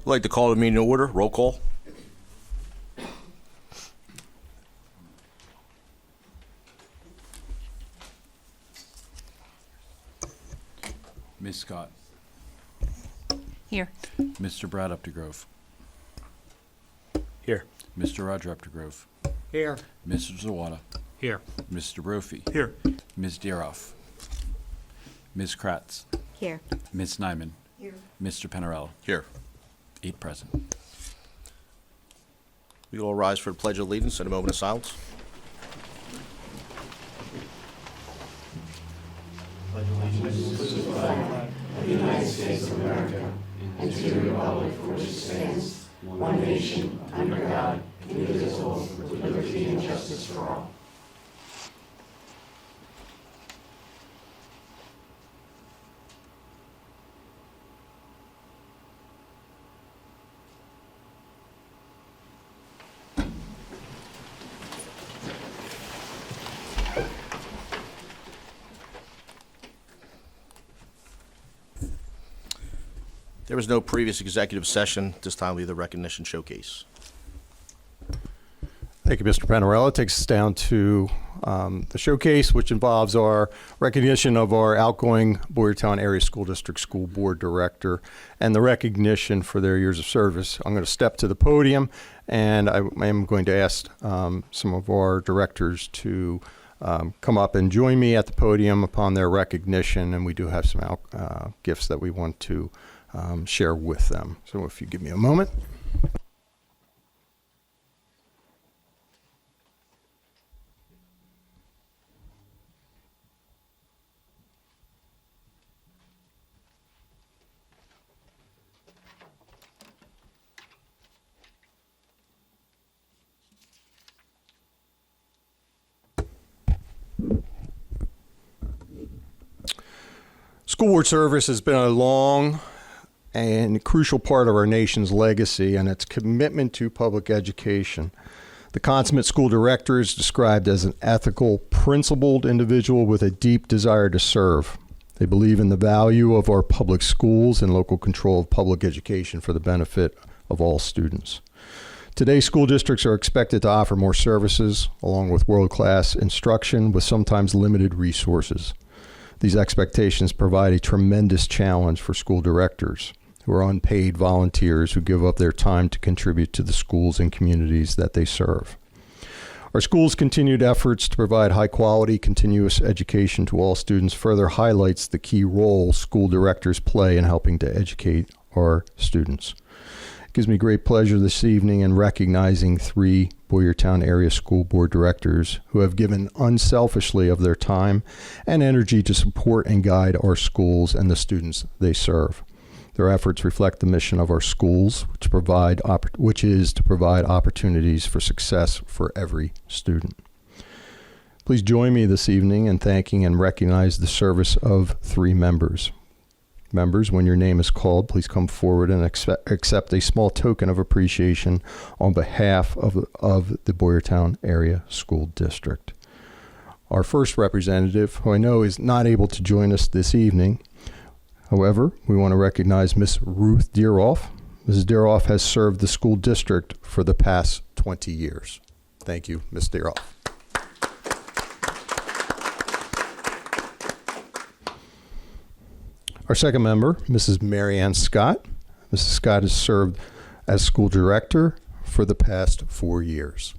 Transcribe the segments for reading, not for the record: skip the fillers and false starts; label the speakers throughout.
Speaker 1: I'd like to call the meeting to order. Roll call.
Speaker 2: Ms. Scott.
Speaker 3: Here.
Speaker 2: Mr. Brad Updegrove.
Speaker 1: Here.
Speaker 2: Mr. Roger Updegrove.
Speaker 4: Here.
Speaker 2: Mr. Zawada.
Speaker 4: Here.
Speaker 2: Mr. Brophy.
Speaker 4: Here.
Speaker 2: Ms. Deroff. Ms. Kratz.
Speaker 3: Here.
Speaker 2: Ms. Nyman.
Speaker 3: Here.
Speaker 2: Mr. Penarello.
Speaker 1: Here.
Speaker 2: 8 present.
Speaker 1: We all rise for the Pledge of Allegiance and a moment of silence. There was no previous executive session. This time we have the recognition showcase.
Speaker 5: Thank you, Mr. Panarello. It takes us down to the showcase, which involves our recognition of our outgoing Boyertown Area School District School Board Director and the recognition for their years of service. I'm going to step to the podium, and I am going to ask some of our directors to come up and join me at the podium upon their recognition, and we do have some gifts that we want to share with them. So if you give me a moment. School board service has been a long and crucial part of our nation's legacy and its commitment to public education. The consummate school director is described as an ethical, principled individual with a deep desire to serve. They believe in the value of our public schools and local control of public education for the benefit of all students. Today, school districts are expected to offer more services, along with world-class instruction with sometimes limited resources. These expectations provide a tremendous challenge for school directors, who are unpaid volunteers who give up their time to contribute to the schools and communities that they serve. Our schools' continued efforts to provide high-quality, continuous education to all students further highlights the key role school directors play in helping to educate our students. It gives me great pleasure this evening in recognizing 3 Boyertown Area School Board Directors who have given unselfishly of their time and energy to support and guide our schools and the students they serve. Their efforts reflect the mission of our schools, which is to provide opportunities for success for every student. Please join me this evening in thanking and recognize the service of 3 members. Members, when your name is called, please come forward and accept a small token of appreciation on behalf of the Boyertown Area School District. Our first representative, who I know is not able to join us this evening, however, we want to recognize Miss Ruth Deroff. Mrs. Deroff has served the school district for the past 20 years. Thank you, Ms. Deroff. Our second member, Mrs. Mary Ann Scott. Mrs. Scott has served as school director for the past 4 years.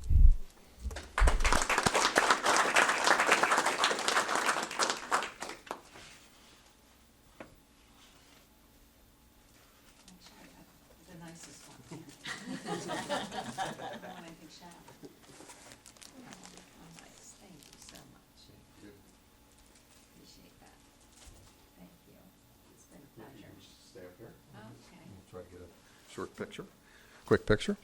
Speaker 5: Quick picture.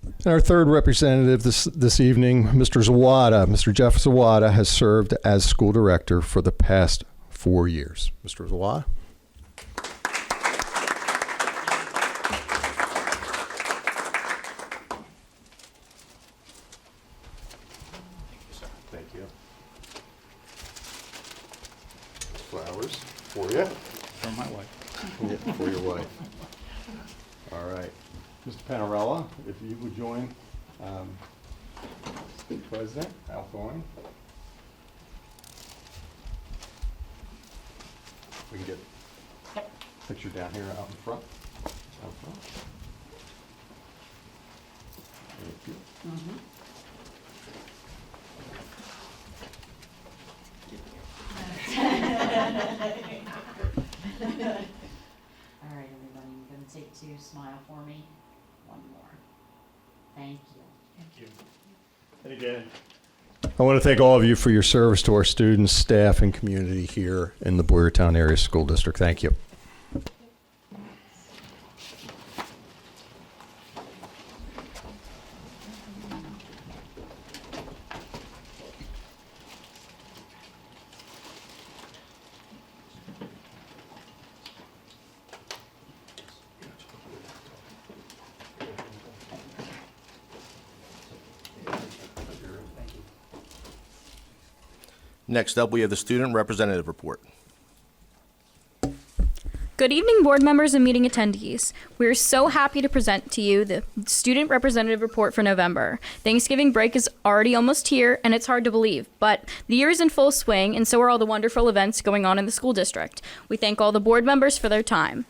Speaker 5: And our third representative this evening, Mr. Zawada. Mr. Jeff Zawada has served as school director for the past 4 years. Mr. Zawada. Thank you. Flowers for you.
Speaker 4: For my wife.
Speaker 5: Yeah, for your wife. All right. Mr. Panarella, if you would join State President Al Thorne. We can get a picture down here out in front. Out front. Thank you.
Speaker 4: All right, everybody, I'm gonna take two, smile for me. One more. Thank you.
Speaker 5: And again, I want to thank all of you for your service to our students, staff, and community here in the Boyertown Area School District. Thank you.
Speaker 1: Next up, we have the student representative report.
Speaker 6: Good evening, board members and meeting attendees. We're so happy to present to you the student representative report for November. Thanksgiving break is already almost here, and it's hard to believe, but the year is in full swing, and so are all the wonderful events going on in the school district. We thank all the board members for their time.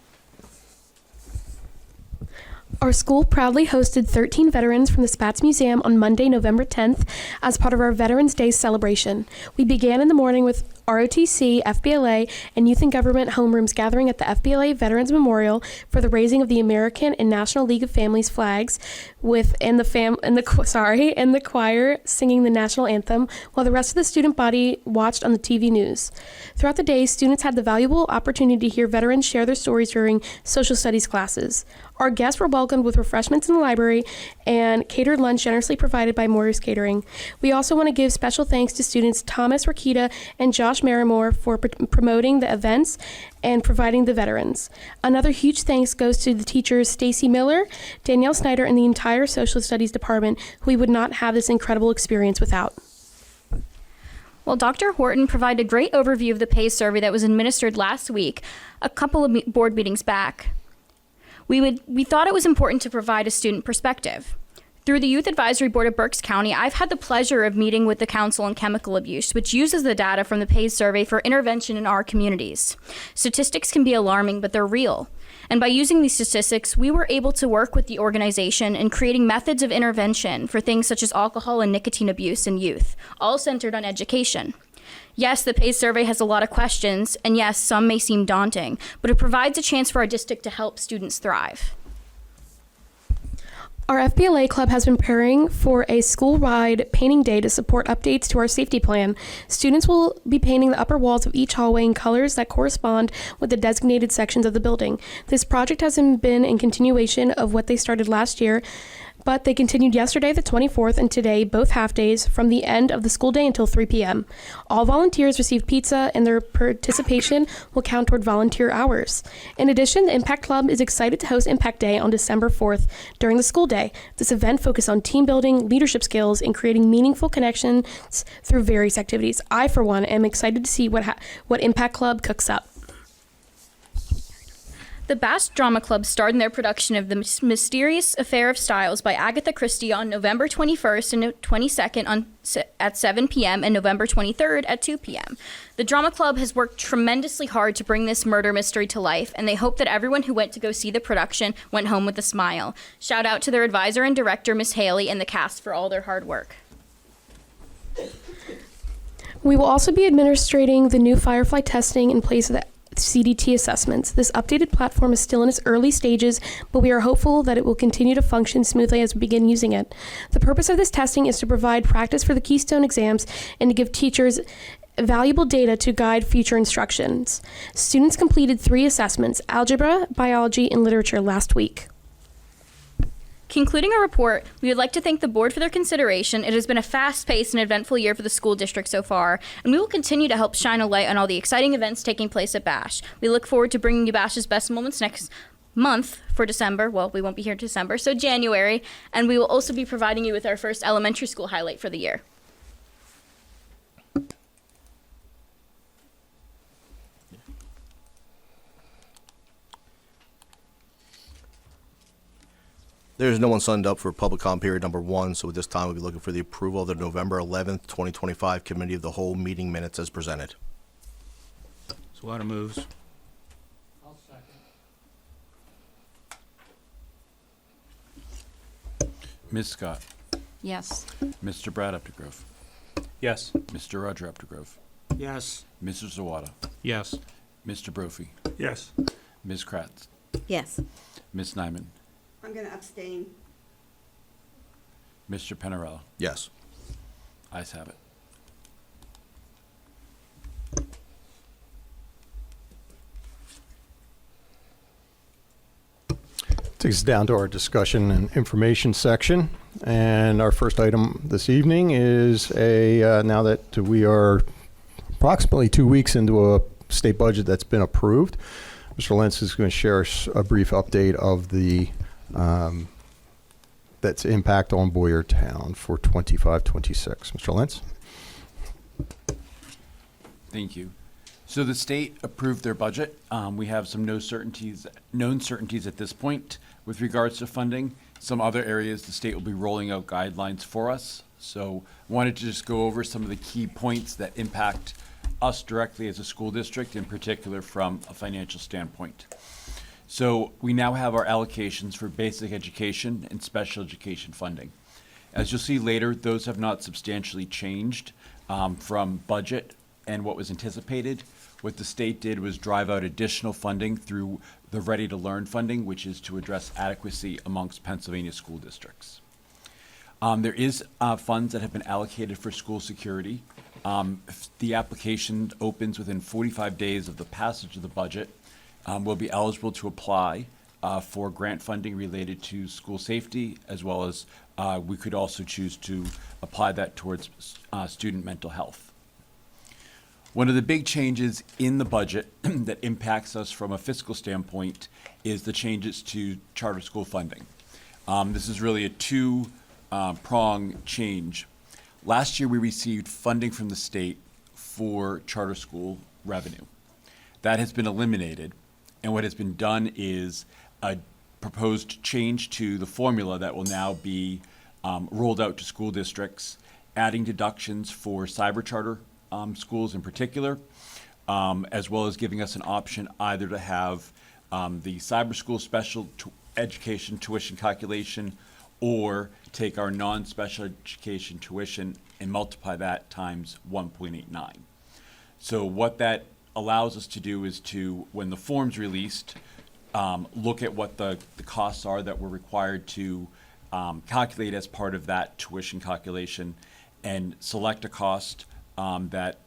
Speaker 7: Our school proudly hosted 13 veterans from the Spatz Museum on Monday, November 10th, as part of our Veterans Day celebration. We began in the morning with ROTC, FBLA, and Youth and Government homerooms gathering at the FBLA Veterans Memorial for the raising of the American and National League of Families flags, and the choir singing the national anthem, while the rest of the student body watched on the TV news. Throughout the day, students had the valuable opportunity to hear veterans share their stories during social studies classes. Our guests were welcomed with refreshments in the library and catered lunch generously provided by Moyer's Catering. We also want to give special thanks to students Thomas Rakita and Josh Marimore for promoting the events and providing the veterans. Another huge thanks goes to the teachers Stacy Miller, Danielle Snyder, and the entire social studies department, who we would not have this incredible experience without.
Speaker 6: Well, Dr. Horton provided a great overview of the PACE survey that was administered last week, a couple of board meetings back. We thought it was important to provide a student perspective. Through the Youth Advisory Board of Berks County, I've had the pleasure of meeting with the Council on Chemical Abuse, which uses the data from the PACE survey for intervention in our communities. Statistics can be alarming, but they're real. And by using these statistics, we were able to work with the organization in creating methods of intervention for things such as alcohol and nicotine abuse in youth, all centered on education. Yes, the PACE survey has a lot of questions, and yes, some may seem daunting, but it provides a chance for our district to help students thrive.
Speaker 7: Our FBLA club has been preparing for a school-wide painting day to support updates to our safety plan. Students will be painting the upper walls of each hallway in colors that correspond with the designated sections of the building. This project has been in continuation of what they started last year, but they continued yesterday, the 24th, and today, both half days, from the end of the school day until 3 p.m. All volunteers received pizza, and their participation will count toward volunteer hours. In addition, the Impact Club is excited to host Impact Day on December 4th during the school day. This event focuses on team building, leadership skills, and creating meaningful connections through various activities. I, for one, am excited to see what Impact Club cooks up.
Speaker 6: The Bass Drama Club starred in their production of The Mysterious Affair of Styles by Agatha Christie on November 21st and 22nd at 7 p.m. and November 23rd at 2 p.m. The Drama Club has worked tremendously hard to bring this murder mystery to life, and they hope that everyone who went to go see the production went home with a smile. Shout out to their advisor and director, Miss Haley, and the cast for all their hard work.
Speaker 7: We will also be administrating the new Firefly testing in place of the CDT assessments. This updated platform is still in its early stages, but we are hopeful that it will continue to function smoothly as we begin using it. The purpose of this testing is to provide practice for the Keystone exams and to give teachers valuable data to guide future instructions. Students completed 3 assessments, algebra, biology, and literature last week.
Speaker 6: Concluding our report, we would like to thank the board for their consideration. It has been a fast-paced and eventful year for the school district so far, and we will continue to help shine a light on all the exciting events taking place at Bash. We look forward to bringing you Bash's best moments next month for December. Well, we won't be here in December, so January, and we will also be providing you with our first elementary school highlight for the year.
Speaker 1: There's no one signed up for public comment period number 1, so at this time we'll be looking for the approval of the November 11th, 2025 Committee of the Whole meeting minutes as presented.
Speaker 8: Sweattick moves.
Speaker 2: Ms. Scott,
Speaker 3: Yes.
Speaker 2: Mr. Brad Updegrove,
Speaker 8: Yes.
Speaker 2: Mr. Roger Updegrove,
Speaker 8: Yes.
Speaker 2: Mrs. Zawada,
Speaker 8: Yes.
Speaker 2: Mr. Brophy,
Speaker 8: Yes.
Speaker 2: Ms. Kratz,
Speaker 3: Yes.
Speaker 2: Ms. Nyman,
Speaker 9: I'm going to abstain.
Speaker 2: Mr. Penarella.
Speaker 1: Yes.
Speaker 2: Ayes have it.
Speaker 5: Takes us down to our discussion and information section. And our first item this evening is now that we are approximately 2 weeks into a state budget that's been approved, Mr. Lentz is going to share a brief update of the that's impact on Boyertown for 25-26. Mr. Lentz?
Speaker 2: Thank you. So the state approved their budget. We have some known certainties at this point with regards to funding. Some other areas, the state will be rolling out guidelines for us. So I wanted to just go over some of the key points that impact us directly as a school district, in particular from a financial standpoint. So we now have our allocations for basic education and special education funding. As you'll see later, those have not substantially changed from budget and what was anticipated. What the state did was drive out additional funding through the Ready to Learn funding, which is to address adequacy amongst Pennsylvania school districts. There is funds that have been allocated for school security. The application opens within 45 days of the passage of the budget. We'll be eligible to apply for grant funding related to school safety, as well as we could also choose to apply that towards student mental health. One of the big changes in the budget that impacts us from a fiscal standpoint is the changes to charter school funding. This is really a two-prong change. Last year, we received funding from the state for charter school revenue. That has been eliminated, and what has been done is a proposed change to the formula that will now be rolled out to school districts, adding deductions for cyber charter schools in particular, as well as giving us an option either to have the cyber school special education tuition calculation, or take our non-special education tuition and multiply that times 1.89. So what that allows us to do is to, when the form's released, look at what the costs are that we're required to calculate as part of that tuition calculation, and select a cost that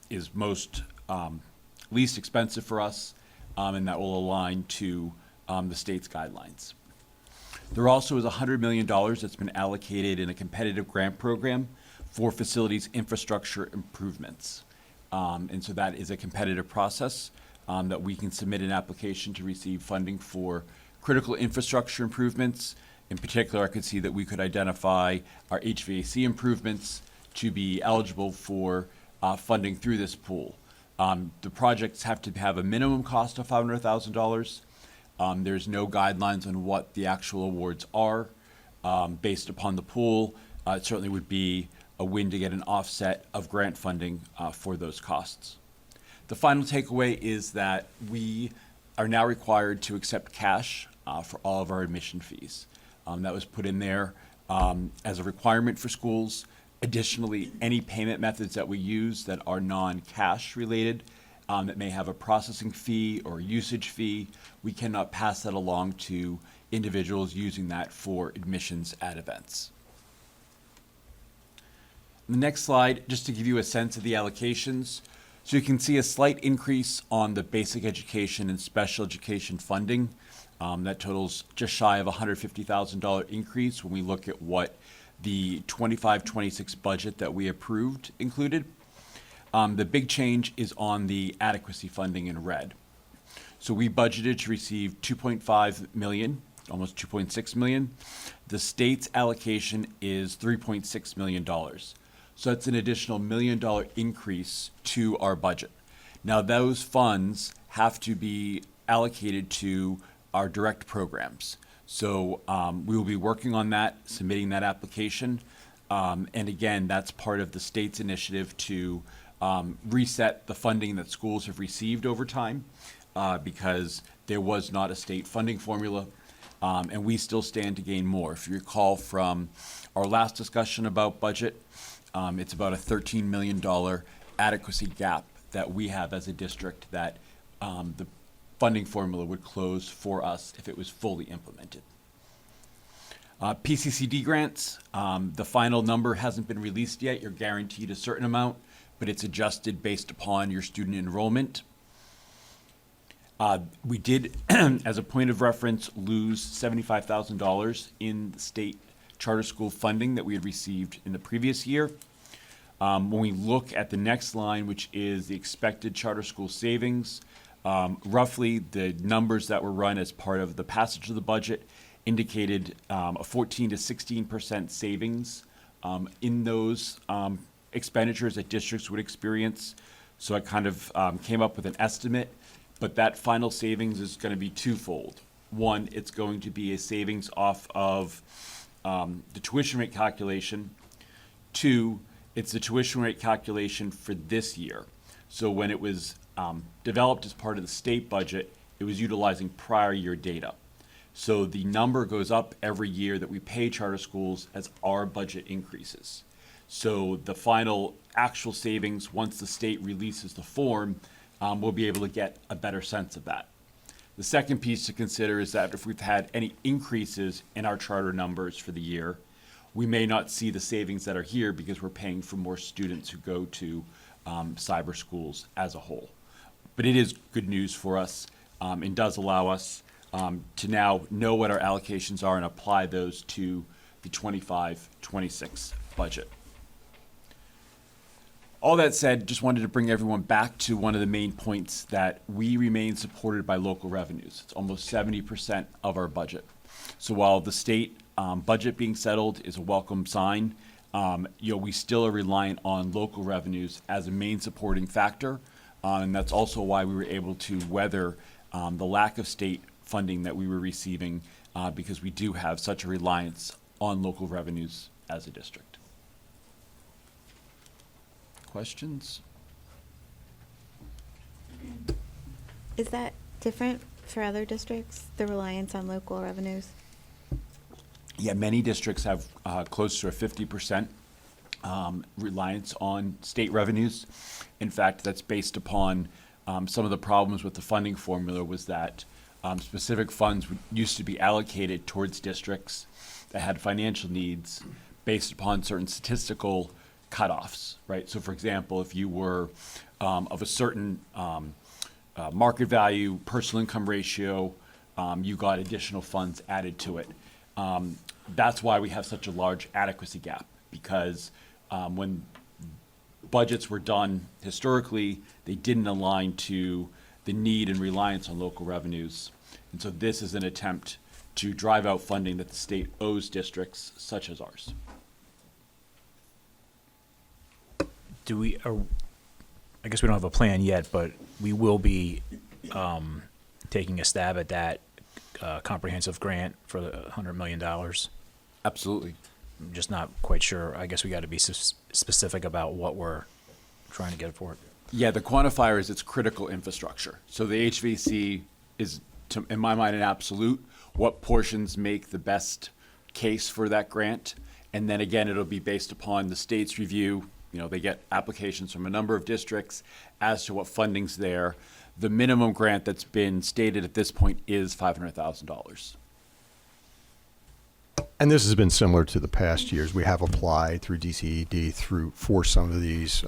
Speaker 2: is most least expensive for us, and that will align to the state's guidelines. There also is $100 million that's been allocated in a competitive grant program for facilities infrastructure improvements. And so that is a competitive process that we can submit an application to receive funding for critical infrastructure improvements. In particular, I could see that we could identify our HVAC improvements to be eligible for funding through this pool. The projects have to have a minimum cost of $500,000. There's no guidelines on what the actual awards are based upon the pool. It certainly would be a win to get an offset of grant funding for those costs. The final takeaway is that we are now required to accept cash for all of our admission fees. That was put in there as a requirement for schools. Additionally, any payment methods that we use that are non-cash related, that may have a processing fee or usage fee, we cannot pass that along to individuals using that for admissions at events. The next slide, just to give you a sense of the allocations. So you can see a slight increase on the basic education and special education funding. That totals just shy of $150,000 increase when we look at what the 25-26 budget that we approved included. The big change is on the adequacy funding in red. So we budgeted to receive $2.5 million, almost $2.6 million. The state's allocation is $3.6 million. So that's an additional $1 million increase to our budget. Now those funds have to be allocated to our direct programs. So we will be working on that, submitting that application. And again, that's part of the state's initiative to reset the funding that schools have received over time because there was not a state funding formula, and we still stand to gain more. If you recall from our last discussion about budget, it's about a $13 million adequacy gap that we have as a district that the funding formula would close for us if it was fully implemented. PCCD grants, the final number hasn't been released yet. You're guaranteed a certain amount, but it's adjusted based upon your student enrollment. We did, as a point of reference, lose $75,000 in the state charter school funding that we had received in the previous year. When we look at the next line, which is the expected charter school savings, roughly the numbers that were run as part of the passage of the budget indicated a 14 to 16% savings in those expenditures that districts would experience. So I kind of came up with an estimate, but that final savings is going to be twofold. One, it's going to be a savings off of the tuition rate calculation. Two, it's the tuition rate calculation for this year. So when it was developed as part of the state budget, it was utilizing prior year data. So the number goes up every year that we pay charter schools as our budget increases. So the final actual savings, once the state releases the form, we'll be able to get a better sense of that. The second piece to consider is that if we've had any increases in our charter numbers for the year, we may not see the savings that are here because we're paying for more students who go to cyber schools as a whole. But it is good news for us and does allow us to now know what our allocations are and apply those to the 25-26 budget. All that said, just wanted to bring everyone back to one of the main points that we remain supported by local revenues. It's almost 70% of our budget. So while the state budget being settled is a welcome sign, we still are reliant on local revenues as a main supporting factor. And that's also why we were able to weather the lack of state funding that we were receiving because we do have such a reliance on local revenues as a district. Questions?
Speaker 10: Is that different for other districts, the reliance on local revenues?
Speaker 2: Yeah, many districts have close to a 50% reliance on state revenues. In fact, that's based upon some of the problems with the funding formula was that specific funds used to be allocated towards districts that had financial needs based upon certain statistical cutoffs, right? So for example, if you were of a certain market value, personal income ratio, you got additional funds added to it. That's why we have such a large adequacy gap, because when budgets were done historically, they didn't align to the need and reliance on local revenues. And so this is an attempt to drive out funding that the state owes districts such as ours.
Speaker 11: Do we, I guess we don't have a plan yet, but we will be taking a stab at that comprehensive grant for the $100 million.
Speaker 2: Absolutely.
Speaker 11: I'm just not quite sure. I guess we got to be specific about what we're trying to get for it.
Speaker 2: Yeah, the quantifier is its critical infrastructure. So the HVAC is, in my mind, an absolute. What portions make the best case for that grant? And then again, it'll be based upon the state's review. They get applications from a number of districts as to what funding's there. The minimum grant that's been stated at this point is $500,000.
Speaker 5: And this has been similar to the past years. We have applied through DCED for some of these.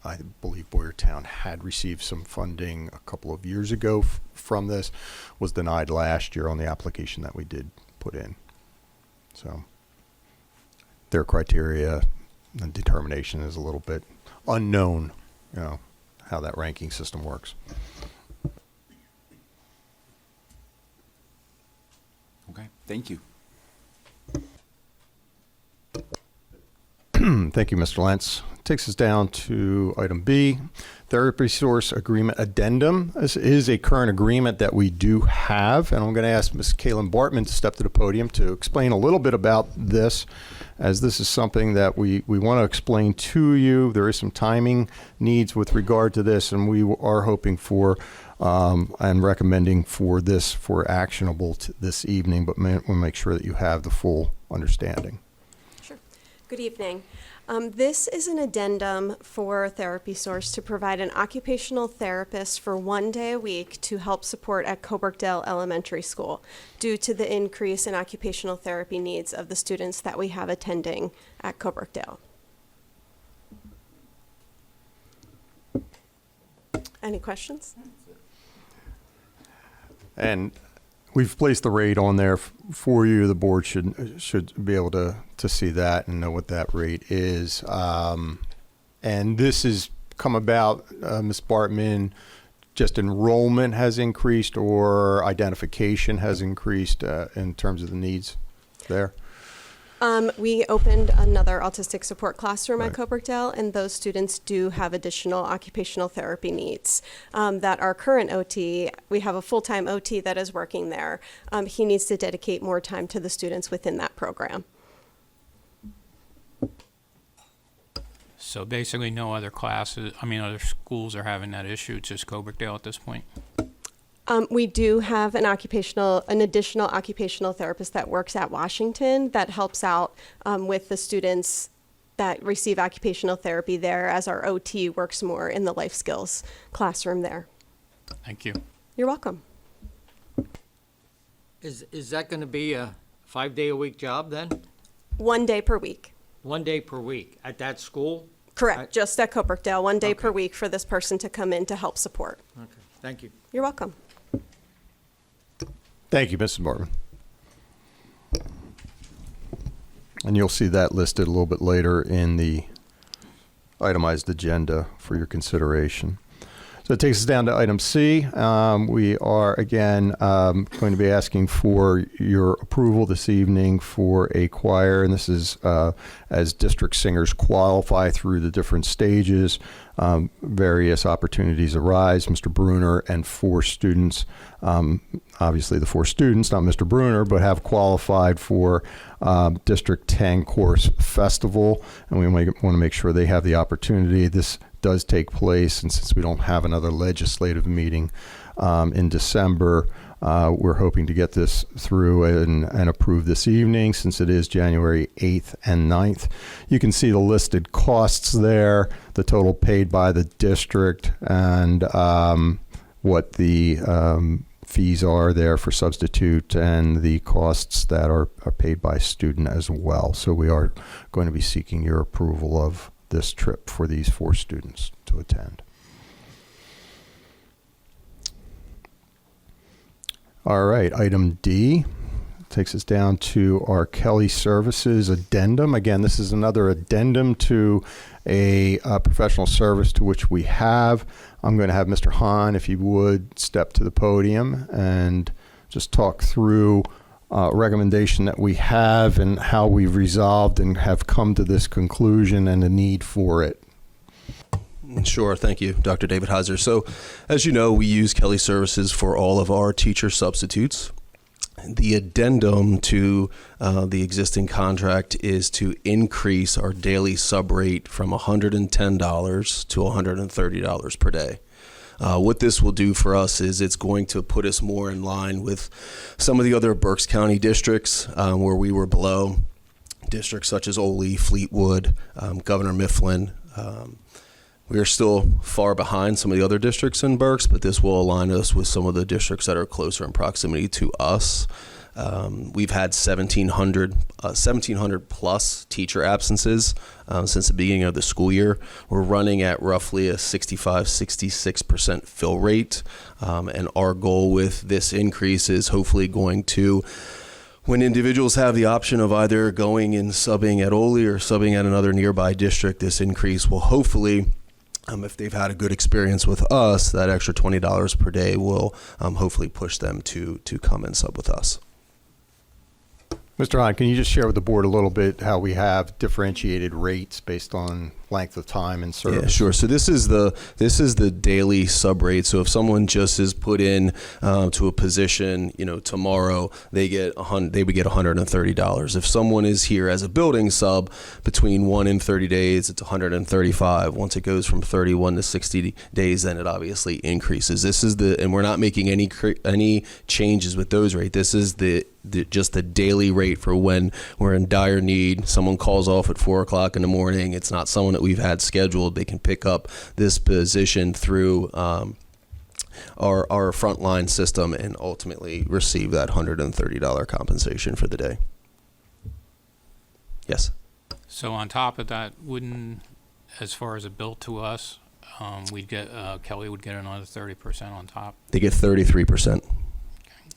Speaker 5: I believe Boyertown had received some funding a couple of years ago from this, was denied last year on the application that we did put in. So their criteria and determination is a little bit unknown, how that ranking system works.
Speaker 2: Okay, thank you.
Speaker 5: Thank you, Mr. Lentz. Takes us down to item B, therapy source agreement addendum. This is a current agreement that we do have, and I'm going to ask Ms. Kaylin Bartman to step to the podium to explain a little bit about this, as this is something that we want to explain to you. There is some timing needs with regard to this, and we are hoping for and recommending for this for actionable this evening, but we'll make sure that you have the full understanding.
Speaker 12: Sure. Good evening. This is an addendum for Therapy Source to provide an occupational therapist for 1 day a week to help support at Coburgdale Elementary School due to the increase in occupational therapy needs of the students that we have attending at Coburgdale. Any questions?
Speaker 5: And we've placed the rate on there for you. The board should be able to see that and know what that rate is. And this has come about, Ms. Bartman, just enrollment has increased or identification has increased in terms of the needs there?
Speaker 12: We opened another autistic support classroom
Speaker 5: Right.
Speaker 12: at Coburgdale, and those students do have additional occupational therapy needs. That our current OT, we have a full-time OT that is working there. He needs to dedicate more time to the students within that program.
Speaker 8: So basically no other classes, other schools are having that issue, it's just Coburgdale at this point?
Speaker 12: We do have an additional occupational therapist that works at Washington that helps out with the students that receive occupational therapy there, as our OT works more in the life skills classroom there.
Speaker 8: Thank you.
Speaker 12: You're welcome.
Speaker 13: Is that going to be a 5-day-a-week job then?
Speaker 12: 1 day per week.
Speaker 13: 1 day per week at that school?
Speaker 12: Correct, just at Coburgdale, 1 day per
Speaker 13: Okay.
Speaker 12: week for this person to come in to help support.
Speaker 13: Okay, thank you.
Speaker 12: You're welcome.
Speaker 5: Thank you, Mrs. Bartman. And you'll see that listed a little bit later in the itemized agenda for your consideration. So it takes us down to item C. We are, again, going to be asking for your approval this evening for a choir, and this is as district singers qualify through the different stages. Various opportunities arise. Mr. Bruner and 4 students, obviously the 4 students, not Mr. Bruner, but have qualified for District 10 Chorus Festival, and we want to make sure they have the opportunity. This does take place, and since we don't have another legislative meeting in December, we're hoping to get this through and approved this evening, since it is January 8th and 9th. You can see the listed costs there, the total paid by the district, and what the fees are there for substitute, and the costs that are paid by student as well. So we are going to be seeking your approval of this trip for these 4 students to attend. All right, item D takes us down to our Kelly Services addendum. Again, this is another addendum to a professional service to which we have. I'm going to have Mr. Hahn, if you would, step to the podium and just talk through recommendation that we have and how we've resolved and have come to this conclusion and the need for it.
Speaker 1: Sure. Thank you, Dr. David Heiser. So, as you know, we use Kelly Services for all of our teacher substitutes. The addendum to the existing contract is to increase our daily sub rate from $110 to $130 per day. What this will do for us is it's going to put us more in line with some of the other Berks County districts where we were below. Districts such as Ole, Fleetwood, Governor Mifflin. We are still far behind some of the other districts in Berks, but this will align us with some of the districts that are closer in proximity to us. We've had 1,700 plus teacher absences since the beginning of the school year. We're running at roughly a 65-66% fill rate, and our goal with this increase is hopefully going to, when individuals have the option of either going and subbing at Ole or subbing at another nearby district, this increase will hopefully, if they've had a good experience with us, that extra $20 per day will hopefully push them to come and sub with us.
Speaker 5: Mr. Hahn, can you just share with the board a little bit how we have differentiated rates based on length of time and service?
Speaker 1: Yeah, sure. So this is the daily sub rate. So if someone just is put in to a position, tomorrow they would get $130. If someone is here as a building sub between 1 and 30 days, it's $135. Once it goes from 31 to 60 days, then it obviously increases. And we're not making any changes with those rates. This is just the daily rate for when we're in dire need. Someone calls off at 4 o'clock in the morning. It's not someone that we've had scheduled. They can pick up this position through our frontline system and ultimately receive that $130 compensation for the day. Yes.
Speaker 8: So on top of that, as far as a bill to us, we'd get, Kelly would get another 30% on top?
Speaker 1: They get 33%.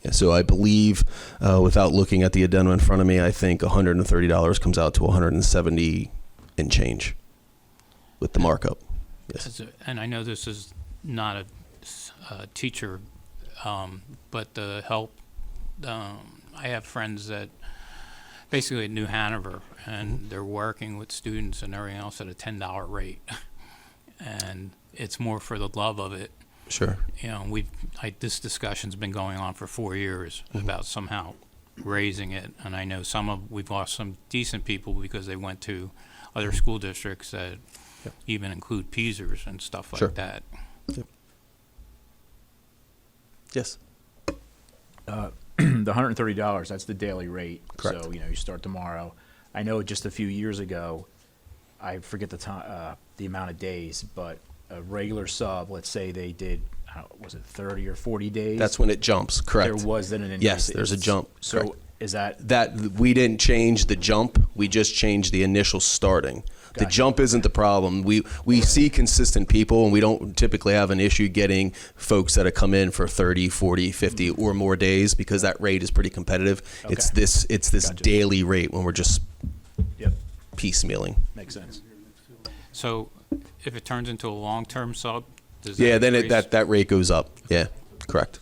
Speaker 1: Yeah, so I believe, without looking at the addendum in front of me, I think $130 comes out to $170 and change with the markup. Yes.
Speaker 8: And I know this is not a teacher, but the help, I have friends that basically at New Hanover, and they're working with students and everything else at a $10 rate. And it's more for the love of it.
Speaker 1: Sure.
Speaker 8: This discussion's been going on for 4 years about somehow raising it, and I know we've lost some decent people because they went to other school districts that even include Peasers and stuff like that.
Speaker 1: Yep. Yes.
Speaker 11: The $130, that's the daily rate.
Speaker 1: Correct.
Speaker 11: So, you start tomorrow. I know just a few years ago, I forget the time, the amount of days, but a regular sub, let's say they did, was it 30 or 40 days?
Speaker 1: That's when it jumps. Correct.
Speaker 11: There was then an increase.
Speaker 1: Yes, there's a jump.
Speaker 11: So
Speaker 1: Correct.
Speaker 11: is that
Speaker 1: we didn't change the jump? We just changed the initial starting. The
Speaker 11: Gotcha.
Speaker 1: jump isn't the problem. We see consistent people, and we don't typically have an issue getting folks that have come in for 30, 40, 50 or more days because that rate is pretty competitive.
Speaker 11: Okay.
Speaker 1: It's this
Speaker 11: Gotcha.
Speaker 1: daily rate when we're just
Speaker 11: Yep.
Speaker 1: piecemealing.
Speaker 11: Makes sense.
Speaker 8: So if it turns into a long-term sub, does
Speaker 1: Yeah, then
Speaker 8: increase?
Speaker 1: that rate goes up. Yeah, correct.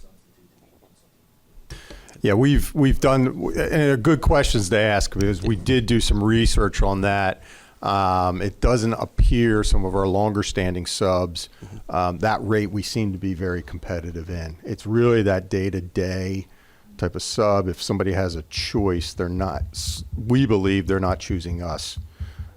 Speaker 5: Yeah, we've done and good questions to ask because we did do some research on that. It doesn't appear some of our longer standing subs, that rate we seem to be very competitive in. It's really that day-to-day type of sub. If somebody has a choice, we believe they're not choosing us,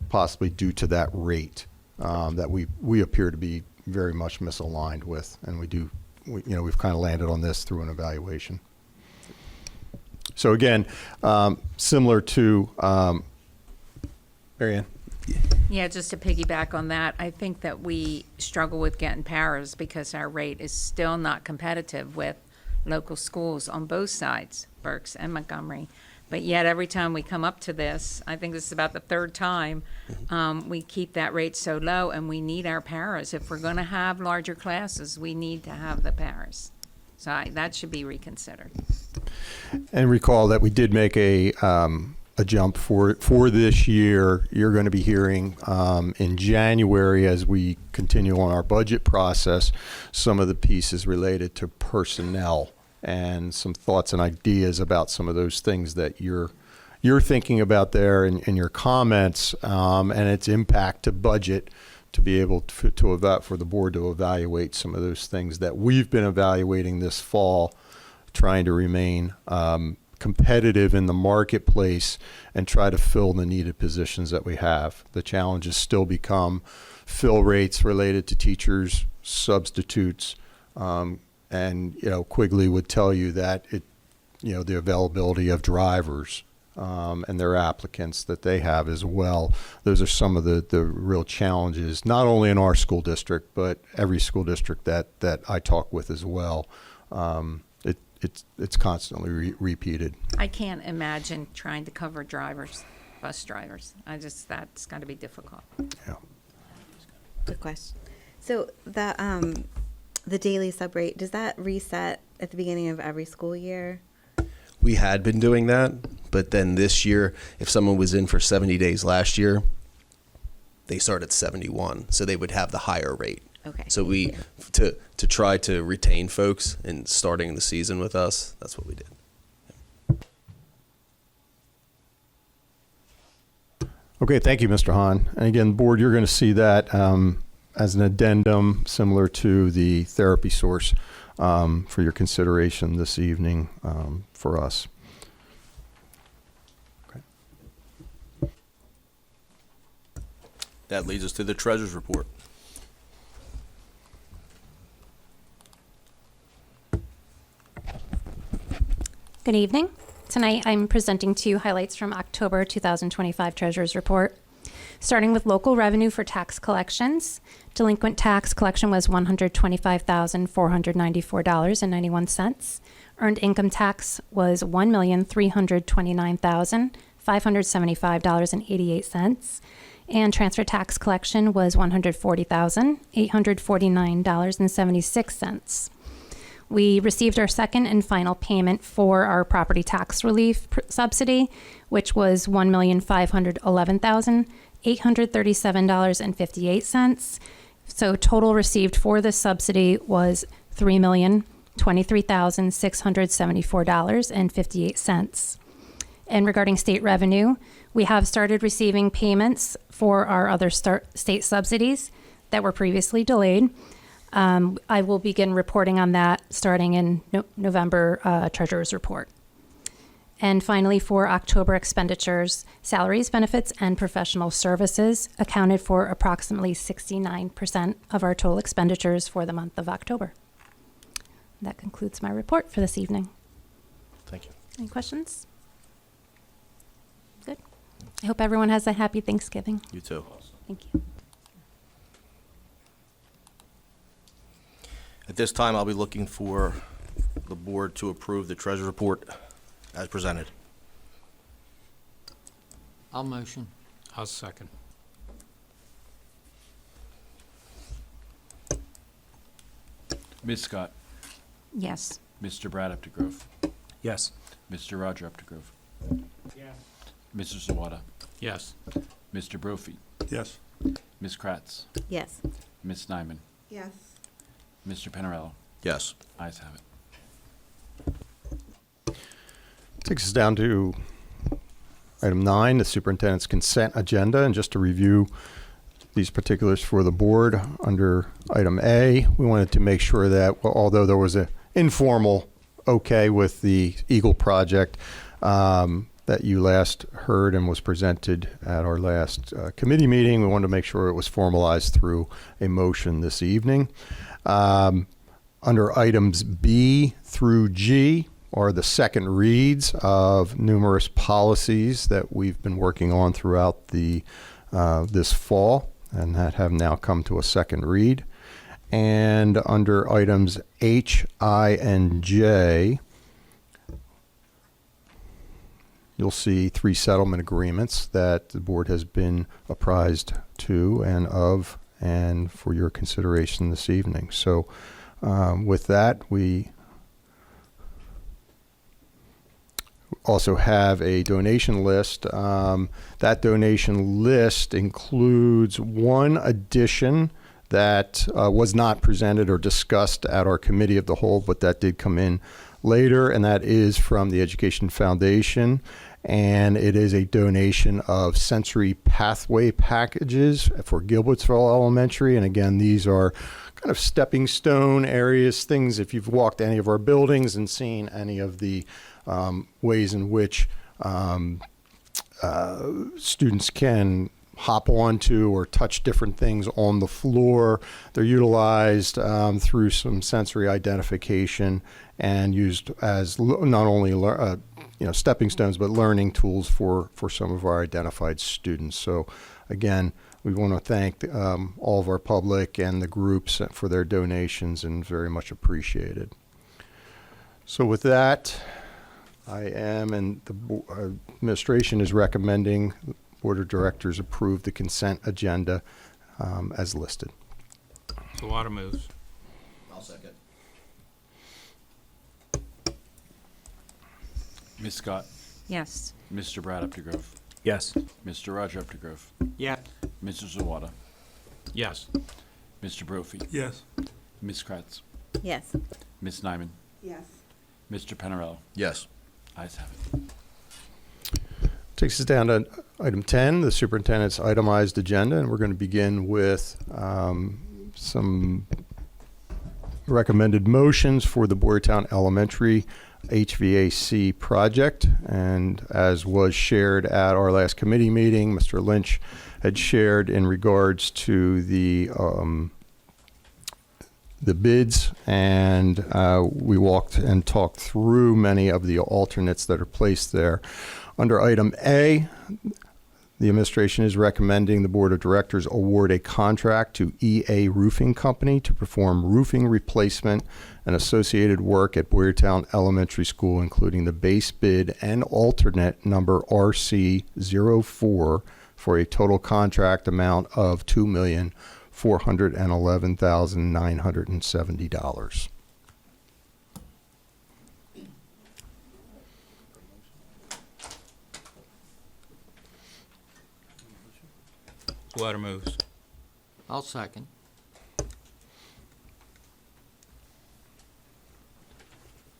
Speaker 5: possibly due to that rate that we appear to be very much misaligned with. And we've kind of landed on this through an evaluation. So again, similar to Marianne.
Speaker 3: Yeah, just to piggyback on that, I think that we struggle with getting paras because our rate is still not competitive with local schools on both sides, Berks and Montgomery. But yet every time we come up to this, I think this is about the third time, we keep that rate so low, and we need our paras. If we're going to have larger classes, we need to have the paras. So that should be reconsidered.
Speaker 5: And recall that we did make a jump for this year. You're going to be hearing in January, as we continue on our budget process, some of the pieces related to personnel and some thoughts and ideas about some of those things that you're thinking about there in your comments, and its impact to budget, to be able for the board to evaluate some of those things that we've been evaluating this fall, trying to remain competitive in the marketplace and try to fill the needed positions that we have. The challenges still become fill rates related to teachers, substitutes, and Quigley would tell you that the availability of drivers and their applicants that they have as well. Those are some of the real challenges, not only in our school district, but every school district that I talk with as well. It's constantly repeated.
Speaker 3: I can't imagine trying to cover bus drivers. That's got to be difficult.
Speaker 5: Yeah.
Speaker 10: Good question. So the daily sub rate, does that reset at the beginning of every school year?
Speaker 1: We had been doing that, but then this year, if someone was in for 70 days last year, they start at 71, so they would have the higher rate.
Speaker 10: Okay.
Speaker 1: So we, to try to retain folks and starting the season with us, that's what we did.
Speaker 5: Okay, thank you, Mr. Hahn. And again, board, you're going to see that as an addendum similar to the therapy source for your consideration this evening for us. Okay.
Speaker 14: That leads us to the treasurer's report.
Speaker 15: Good evening. Tonight I'm presenting to you highlights from October 2025 Treasurer's Report. Starting with local revenue for tax collections. Delinquent tax collection was $125,494.91. Earned income tax was $1,329,575.88. And transfer tax collection was $140,849.76. We received our second and final payment for our property tax relief subsidy, which was $1,511,837.58. So total received for this subsidy was $3,023,674.58. And regarding state revenue, we have started receiving payments for our other state subsidies that were previously delayed. I will begin reporting on that starting in November Treasurer's Report. And finally, for October expenditures, salaries, benefits, and professional services accounted for approximately 69% of our total expenditures for the month of October. That concludes my report for this evening.
Speaker 14: Thank you.
Speaker 15: Any questions? Good. I hope everyone has a happy Thanksgiving.
Speaker 14: You too.
Speaker 15: Thank you.
Speaker 14: At this time, I'll be looking for the board to approve the treasurer's report as presented.
Speaker 13: I'll motion.
Speaker 8: I'll second.
Speaker 2: Ms. Scott,
Speaker 3: Yes.
Speaker 2: Mr. Brad Updegrove,
Speaker 11: Yes.
Speaker 2: Mr. Roger Updegrove,
Speaker 13: Yes.
Speaker 2: Mr. Zawada,
Speaker 8: Yes.
Speaker 2: Mr. Brophy,
Speaker 1: Yes.
Speaker 2: Ms. Kratz,
Speaker 10: Yes.
Speaker 2: Ms. Nyman,
Speaker 9: Yes.
Speaker 2: Mr. Panarello.
Speaker 14: Yes.
Speaker 2: Ayes have it.
Speaker 5: Takes us down to item 9, the superintendent's consent agenda. And just to review these particulars for the board, under item A, we wanted to make sure that although there was an informal okay with the Eagle project that you last heard and was presented at our last committee meeting, we wanted to make sure it was formalized through a motion this evening. Under items B through G are the second reads of numerous policies that we've been working on throughout this fall and that have now come to a second read. And under items H, I, and J, you'll see 3 settlement agreements that the board has been apprised to and of and for your consideration this evening. So with that, we also have a donation list. That donation list includes one addition that was not presented or discussed at our committee of the whole, but that did come in later, and that is from the Education Foundation. And it is a donation of sensory pathway packages for Gilbertsville Elementary. And again, these are kind of stepping stone areas, things if you've walked any of our buildings and seen any of the ways in which students can hop onto or touch different things on the floor. They're utilized through some sensory identification and used as not only stepping stones, but learning tools for some of our identified students. So again, we want to thank all of our public and the groups for their donations, and very much appreciated. So with that, I am, and the administration is recommending the Board of Directors approve the consent agenda as listed.
Speaker 8: Zawada moves.
Speaker 14: I'll second.
Speaker 2: Ms. Scott,
Speaker 3: Yes.
Speaker 2: Mr. Brad Updegrove,
Speaker 11: Yes.
Speaker 2: Mr. Roger Updegrove,
Speaker 13: Yeah.
Speaker 2: Mr. Zawada,
Speaker 8: Yes.
Speaker 2: Mr. Brophy,
Speaker 1: Yes.
Speaker 2: Ms. Kratz,
Speaker 10: Yes.
Speaker 2: Ms. Nyman,
Speaker 9: Yes.
Speaker 2: Mr. Panarello.
Speaker 14: Yes.
Speaker 2: Ayes have it.
Speaker 5: Takes us down to item 10, the superintendent's itemized agenda, and we're going to begin with some recommended motions for the Boyertown Elementary HVAC project. And as was shared at our last committee meeting, Mr. Lynch had shared in regards to the bids, and we walked and talked through many of the alternates that are placed there. Under item A, the administration is recommending the Board of Directors award a contract to EA Roofing Company to perform roofing replacement and associated work at Boyertown Elementary School, including the base bid and alternate number RC04 for a total contract amount of $2,411,970.
Speaker 8: Water moves.
Speaker 13: I'll second.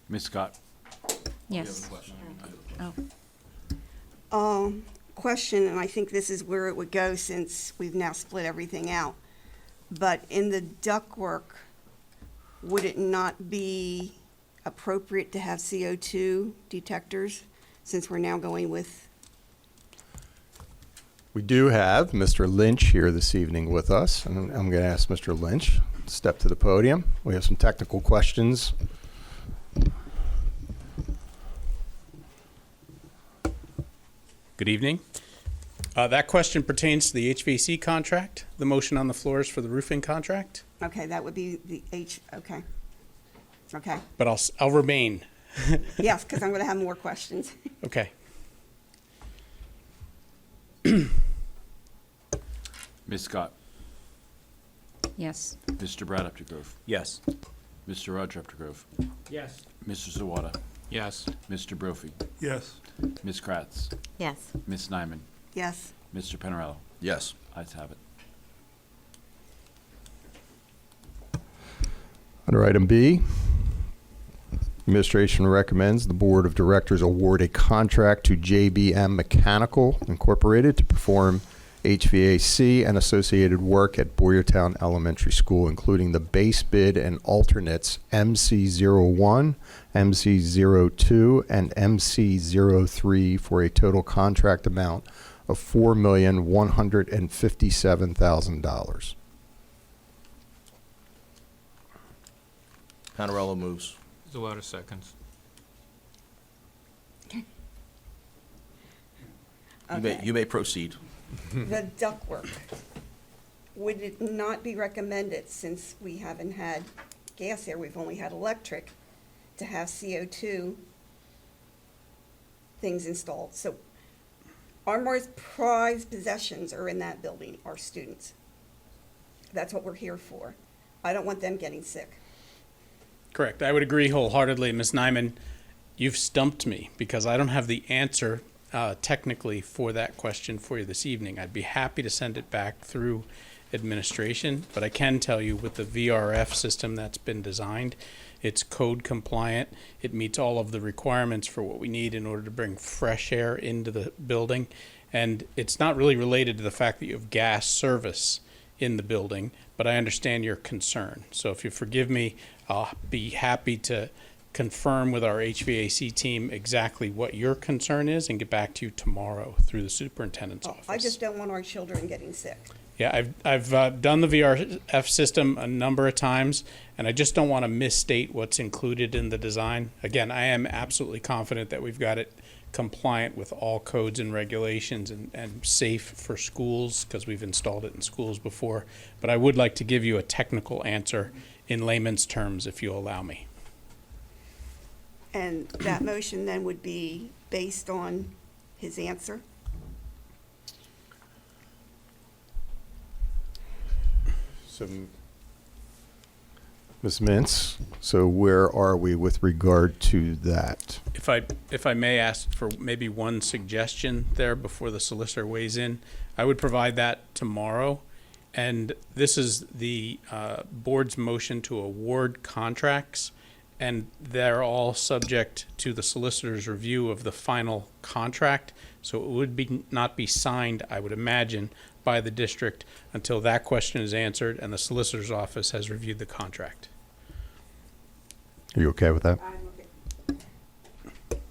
Speaker 2: Ms. Scott?
Speaker 3: Yes. Oh,
Speaker 9: Question, and I think this is where it would go since we've now split everything out. But in the ductwork, would it not be appropriate to have CO2 detectors since we're now going with?
Speaker 5: We do have Mr. Lynch here this evening with us, and I'm going to ask Mr. Lynch to step to the podium. We have some technical questions.
Speaker 16: Good evening. That question pertains to the HVAC contract. The motion on the floor is for the roofing contract,
Speaker 9: Okay, that would be the okay. Okay,
Speaker 16: but I'll remain.
Speaker 9: yes, because I'm going to have more questions.
Speaker 16: Okay.
Speaker 2: Ms. Scott?
Speaker 3: yes.
Speaker 2: Mr. Brad Updegrove?
Speaker 11: Yes.
Speaker 2: Mr. Roger Updegrove?
Speaker 13: Yes.
Speaker 2: Mr. Zawada?
Speaker 8: Yes.
Speaker 2: Mr. Brophy?
Speaker 13: Yes.
Speaker 2: Ms. Kratz?
Speaker 10: Yes.
Speaker 2: Ms. Nyman?
Speaker 9: Yes,
Speaker 2: Mr. Penarello?
Speaker 14: Yes.
Speaker 2: Ayes have it.
Speaker 5: Under item B, administration recommends the Board of Directors award a contract to JBM Mechanical Incorporated to perform HVAC and associated work at Boyertown Elementary School, including the base bid and alternates MC01, MC02, and MC03 for a total contract amount of $4,157,000.
Speaker 14: Panarello moves.
Speaker 8: Zawada seconds.
Speaker 14: You may proceed.
Speaker 9: the ductwork, would it not be recommended, since we haven't had gas here, we've only had electric, to have CO2 things installed? So our most prized possessions are in that building, our students. That's what we're here for. I don't want them getting sick.
Speaker 16: Correct. I would agree wholeheartedly, Ms. Nyman. You've stumped me because I don't have the answer technically for that question for you this evening. I'd be happy to send it back through administration, but I can tell you with the VRF system that's been designed, it's code compliant. It meets all of the requirements for what we need in order to bring fresh air into the building. And it's not really related to the fact that you have gas service in the building, but I understand your concern. So if you forgive me, I'll be happy to confirm with our HVAC team exactly what your concern is and get back to you tomorrow through the superintendent's office.
Speaker 9: I just don't want our children getting sick.
Speaker 16: Yeah, I've done the VRF system a number of times, and I just don't want to misstate what's included in the design. Again, I am absolutely confident that we've got it compliant with all codes and regulations and safe for schools because we've installed it in schools before. But I would like to give you a technical answer in layman's terms, if you'll allow me.
Speaker 9: And that motion then would be based on his answer?
Speaker 5: So, Ms. Mintz, so where are we with regard to that?
Speaker 16: If I may ask for maybe one suggestion there before the solicitor weighs in, I would provide that tomorrow. And this is the board's motion to award contracts. and they're all subject to the solicitor's review of the final contract. So it would not be signed, I would imagine, by the district until that question is answered and the solicitor's office has reviewed the contract.
Speaker 5: Are you okay with that?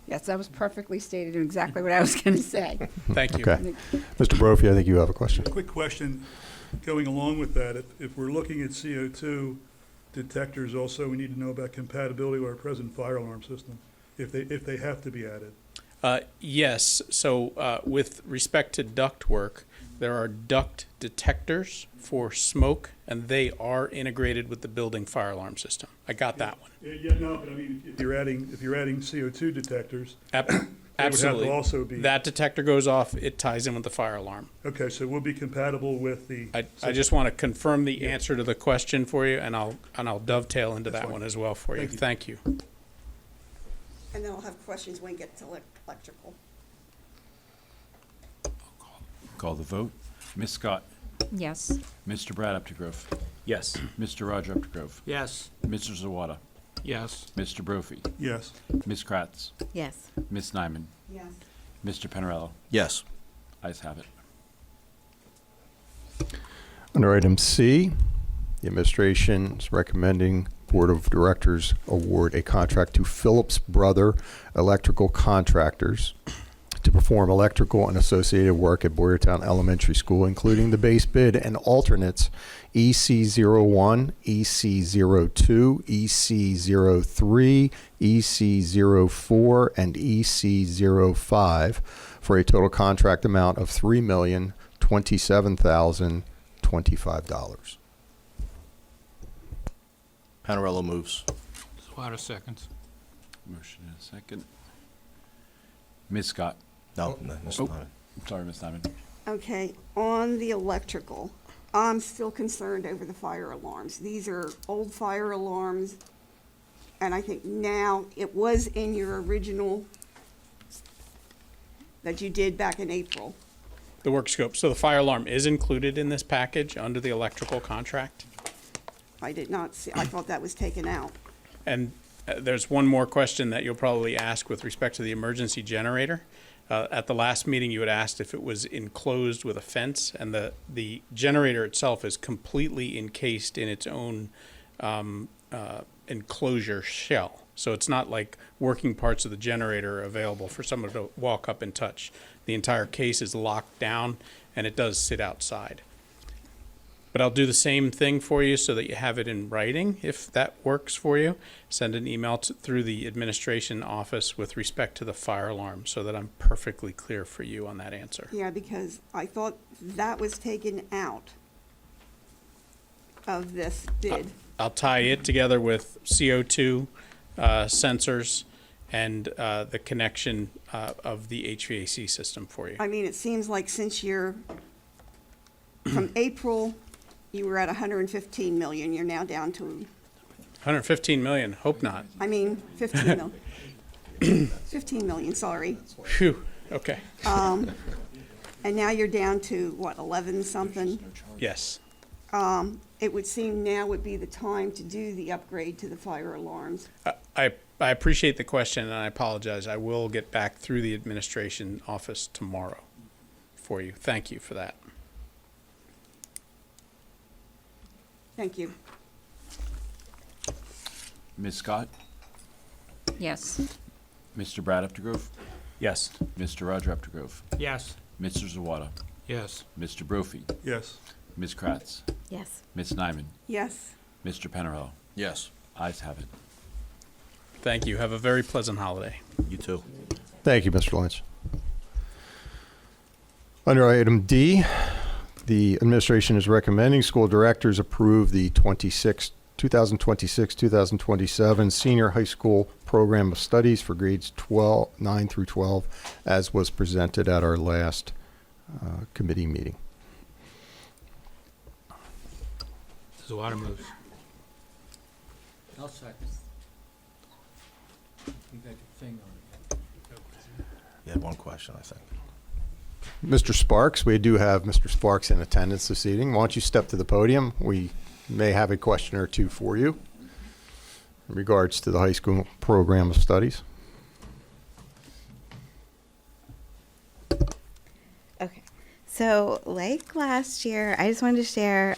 Speaker 17: Yes, that was perfectly stated and exactly what I was going to say.
Speaker 16: Thank you.
Speaker 5: Okay. Mr. Brophy, I think you have a question.
Speaker 18: Quick question, going along with that, if we're looking at CO2 detectors also, we need to know about compatibility with our present fire alarm system, if they have to be added.
Speaker 16: Yes, so with respect to duct work, there are duct detectors for smoke, and they are integrated with the building fire alarm system. I got that one.
Speaker 18: Yeah, no, but I mean, if you're adding CO2 detectors,
Speaker 16: Absolutely.
Speaker 18: It would have to also be.
Speaker 16: That detector goes off, it ties in with the fire alarm.
Speaker 18: Okay, so we'll be compatible with the.
Speaker 16: I just want to confirm the answer to the question for you, and I'll dovetail into that one as well for you. Thank you.
Speaker 9: And then I'll have questions when we get to electrical.
Speaker 2: Call the vote. Ms. Scott?
Speaker 3: Yes.
Speaker 2: Mr. Brad Updegrove?
Speaker 11: Yes.
Speaker 2: Mr. Roger Updegrove?
Speaker 13: Yes.
Speaker 2: Mr. Zawada?
Speaker 8: Yes.
Speaker 2: Mr. Brophy?
Speaker 18: Yes.
Speaker 2: Ms. Kratz?
Speaker 10: Yes.
Speaker 2: Ms. Nyman?
Speaker 9: Yes.
Speaker 2: Mr. Penarello?
Speaker 14: Yes.
Speaker 2: Ayes have it.
Speaker 5: Under item C, the administration is recommending Board of Directors award a contract to Phillips Brother Electrical Contractors to perform electrical and associated work at Boyertown Elementary School, including the base bid and alternates EC01, EC02, EC03, EC04, and EC05 for a total contract amount of $3,027,025.
Speaker 14: Panarello moves.
Speaker 8: Swatter seconds.
Speaker 2: Motion and a second. Ms. Scott?
Speaker 14: No, Ms. Nyman.
Speaker 2: Sorry, Ms. Nyman.
Speaker 9: Okay, on the electrical, I'm still concerned over the fire alarms. These are old fire alarms, and I think now, it was in your original that you did back in April.
Speaker 16: The work scope. So the fire alarm is included in this package under the electrical contract.
Speaker 9: I did not see, I thought that was taken out.
Speaker 16: And there's one more question that you'll probably ask with respect to the emergency generator. At the last meeting, you had asked if it was enclosed with a fence, and the generator itself is completely encased in its own enclosure shell. So it's not like working parts of the generator are available for someone to walk up and touch. The entire case is locked down, and it does sit outside. But I'll do the same thing for you so that you have it in writing, if that works for you. Send an email through the administration office with respect to the fire alarm so that I'm perfectly clear for you on that answer.
Speaker 9: Yeah, because I thought that was taken out of this bid.
Speaker 16: I'll tie it together with CO2 sensors and the connection of the HVAC system for you.
Speaker 9: I mean, it seems like since you're, from April, you were at 115 million, you're now down to,
Speaker 16: 115 million, hope not.
Speaker 9: I mean, 15 million. 15 million, sorry.
Speaker 16: Phew, okay.
Speaker 9: And now you're down to, what, 11 something?
Speaker 16: Yes.
Speaker 9: It would seem now would be the time to do the upgrade to the fire alarms.
Speaker 16: I appreciate the question, and I apologize. I will get back through the administration office tomorrow for you. Thank you for that.
Speaker 9: Thank you.
Speaker 2: Ms. Scott?
Speaker 3: Yes.
Speaker 2: Mr. Brad Updegrove?
Speaker 11: Yes.
Speaker 2: Mr. Roger Updegrove?
Speaker 13: Yes.
Speaker 2: Mr. Zawada?
Speaker 8: Yes.
Speaker 2: Mr. Brophy?
Speaker 18: Yes.
Speaker 2: Ms. Kratz?
Speaker 10: Yes.
Speaker 2: Ms. Nyman?
Speaker 9: Yes.
Speaker 2: Mr. Penarello?
Speaker 14: Yes.
Speaker 2: Ayes have it.
Speaker 16: Thank you. Have a very pleasant holiday.
Speaker 14: You too.
Speaker 5: Thank you, Mr. Lynch. Under item D, the administration is recommending school directors approve the 2026-2027 senior high school program of studies for grades 9 through 12, as was presented at our last committee meeting.
Speaker 8: Swatter moves.
Speaker 13: I'll second. You got your finger on it.
Speaker 14: You had one question, I think.
Speaker 5: Mr. Sparks, we do have Mr. Sparks in attendance this evening. Why don't you step to the podium? We may have a question or two for you. in regards to the high school program of studies.
Speaker 10: Okay. So, like last year, I just wanted to share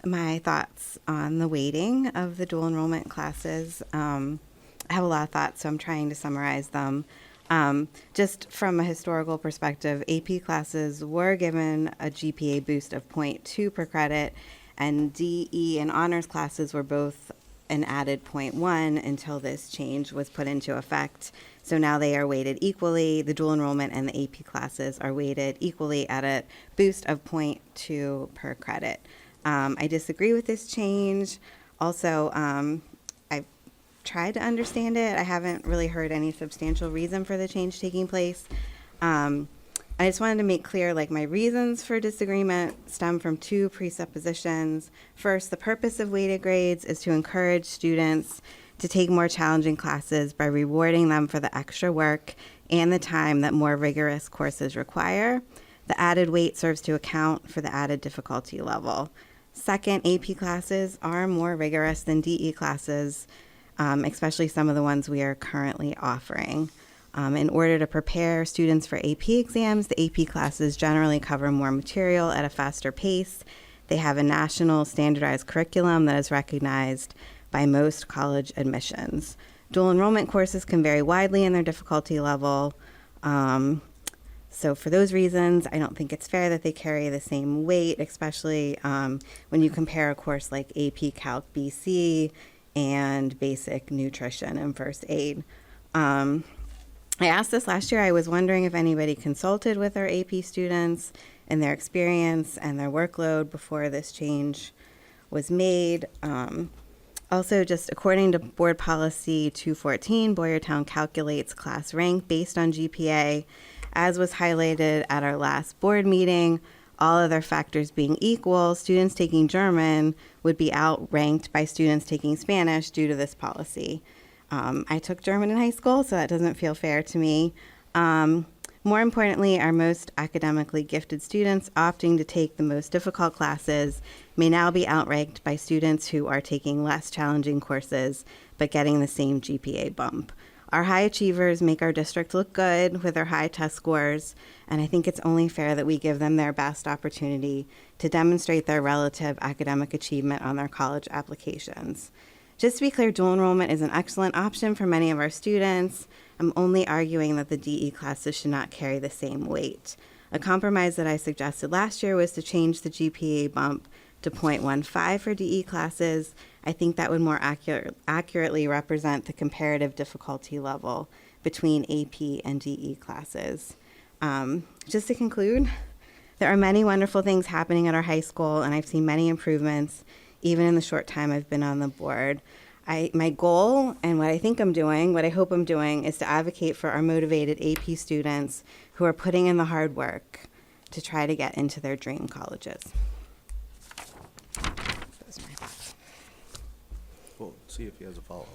Speaker 10: my thoughts on the weighting of the dual enrollment classes. I have a lot of thoughts, so I'm trying to summarize them. Just from a historical perspective, AP classes were given a GPA boost of 0.2 per credit, and DE and honors classes were both an added 0.1 until this change was put into effect. So now they are weighted equally. The dual enrollment and the AP classes are weighted equally at a boost of 0.2 per credit. I disagree with this change. Also, I've tried to understand it. I haven't really heard any substantial reason for the change taking place. I just wanted to make clear, like, my reasons for disagreement stem from two presuppositions. First, the purpose of weighted grades is to encourage students to take more challenging classes by rewarding them for the extra work and the time that more rigorous courses require. The added weight serves to account for the added difficulty level. Second, AP classes are more rigorous than DE classes, especially some of the ones we are currently offering. In order to prepare students for AP exams, the AP classes generally cover more material at a faster pace. They have a national standardized curriculum that is recognized by most college admissions. Dual enrollment courses can vary widely in their difficulty level. So for those reasons, I don't think it's fair that they carry the same weight, especially when you compare a course like AP Calc BC and Basic Nutrition and First Aid. I asked this last year. I was wondering if anybody consulted with our AP students and their experience and their workload before this change was made. Also, just according to Board Policy 214, Boyertown calculates class rank based on GPA. As was highlighted at our last board meeting, all other factors being equal, students taking German would be outranked by students taking Spanish due to this policy. I took German in high school, so that doesn't feel fair to me. More importantly, our most academically gifted students opting to take the most difficult classes may now be outranked by students who are taking less challenging courses but getting the same GPA bump. Our high achievers make our district look good with their high test scores, and I think it's only fair that we give them their best opportunity to demonstrate their relative academic achievement on their college applications. Just to be clear, dual enrollment is an excellent option for many of our students. I'm only arguing that the DE classes should not carry the same weight. A compromise that I suggested last year was to change the GPA bump to 0.15 for DE classes. I think that would more accurately represent the comparative difficulty level between AP and DE classes. Just to conclude, there are many wonderful things happening at our high school, and I've seen many improvements even in the short time I've been on the board. My goal and what I think I'm doing, what I hope I'm doing, is to advocate for our motivated AP students who are putting in the hard work to try to get into their dream colleges. Those are my thoughts.
Speaker 14: We'll see if he has a follow-up.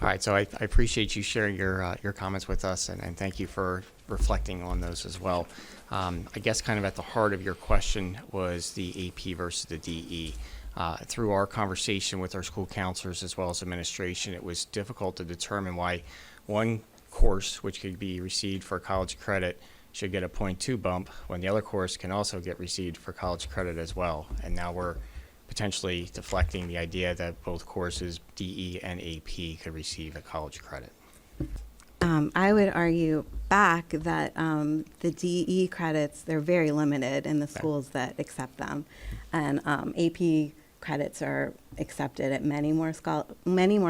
Speaker 19: All right, so I appreciate you sharing your comments with us, and thank you for reflecting on those as well. I guess kind of at the heart of your question was the AP versus the DE. Through our conversation with our school counselors as well as administration, it was difficult to determine why one course, which could be received for college credit, should get a 0.2 bump when the other course can also get received for college credit as well. And now we're potentially deflecting the idea that both courses, DE and AP, could receive a college credit.
Speaker 10: I would argue back that the DE credits, they're very limited in the schools that accept them. And AP credits are accepted at many more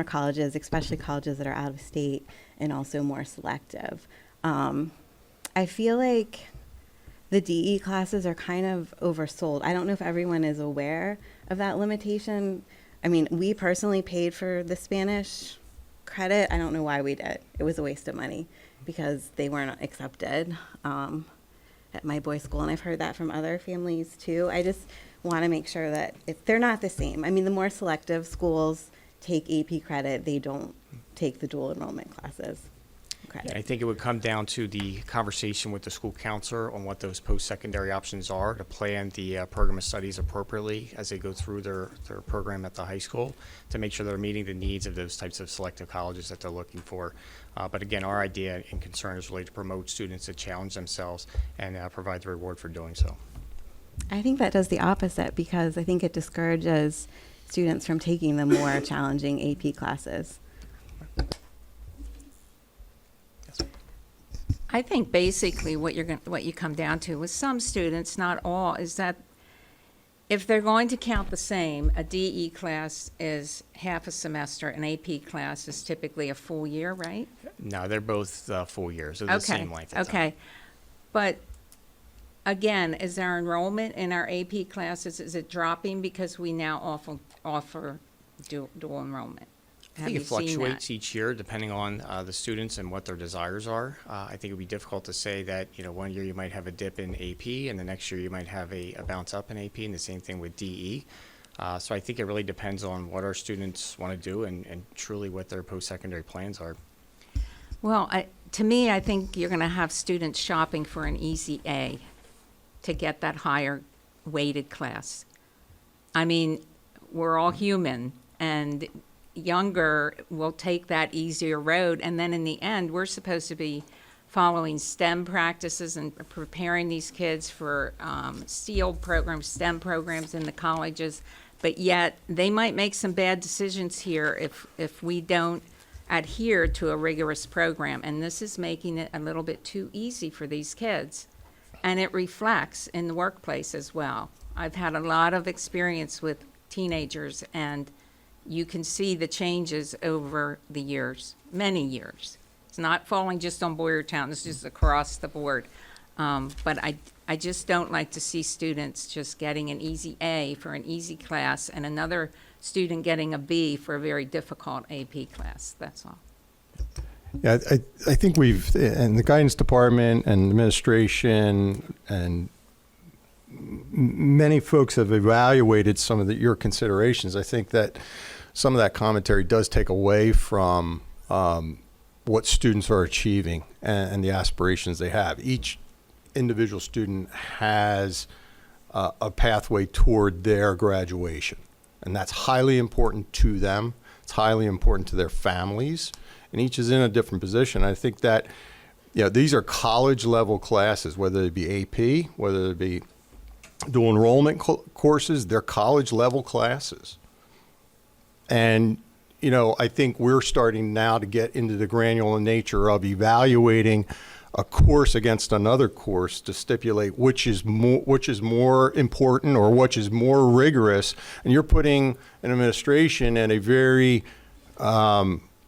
Speaker 10: colleges, especially colleges that are out of state and also more selective. I feel like the DE classes are kind of oversold. I don't know if everyone is aware of that limitation. I mean, we personally paid for the Spanish credit. I don't know why we did. It was a waste of money because they weren't accepted at my boys' school, and I've heard that from other families too. I just want to make sure that they're not the same. I mean, the more selective schools take AP credit, they don't take the dual enrollment classes. credit.
Speaker 19: I think it would come down to the conversation with the school counselor on what those post-secondary options are to plan the program of studies appropriately as they go through their program at the high school to make sure they're meeting the needs of those types of selective colleges that they're looking for. But again, our idea and concern is really to promote students to challenge themselves and provide the reward for doing so.
Speaker 10: I think that does the opposite because I think it discourages students from taking the more challenging AP classes.
Speaker 3: I think basically what you come down to with some students, not all, is that if they're going to count the same, a DE class is half a semester, an AP class is typically a full year, right?
Speaker 19: No, they're both full years. They're the same length of time.
Speaker 3: Okay. But again, is our enrollment in our AP classes, is it dropping because we now offer dual enrollment?
Speaker 19: I think it fluctuates each year depending on the students and what their desires are. I think it would be difficult to say that, one year you might have a dip in AP and the next year you might have a bounce up in AP, and the same thing with DE. So I think it really depends on what our students want to do and truly what their post-secondary plans are.
Speaker 3: Well, to me, I think you're going to have students shopping for an easy A to get that higher weighted class. I mean, we're all human, and younger will take that easier road, and then in the end, we're supposed to be following STEM practices and preparing these kids for STEAL programs, STEM programs in the colleges, but yet they might make some bad decisions here if we don't adhere to a rigorous program, and this is making it a little bit too easy for these kids, and it reflects in the workplace as well. I've had a lot of experience with teenagers, and you can see the changes over the years, many years. It's not falling just on Boyertown, it's just across the board. But I just don't like to see students just getting an easy A for an easy class and another student getting a B for a very difficult AP class, that's all.
Speaker 5: Yeah, I think and the guidance department and administration and many folks have evaluated some of your considerations. I think that some of that commentary does take away from what students are achieving and the aspirations they have. Each individual student has a pathway toward their graduation, and that's highly important to them. It's highly important to their families, and each is in a different position. I think that these are college level classes, whether it be AP, whether it be dual enrollment courses, they're college level classes. And, I think we're starting now to get into the granular nature of evaluating a course against another course to stipulate which is more important or which is more rigorous. And you're putting an administration in a very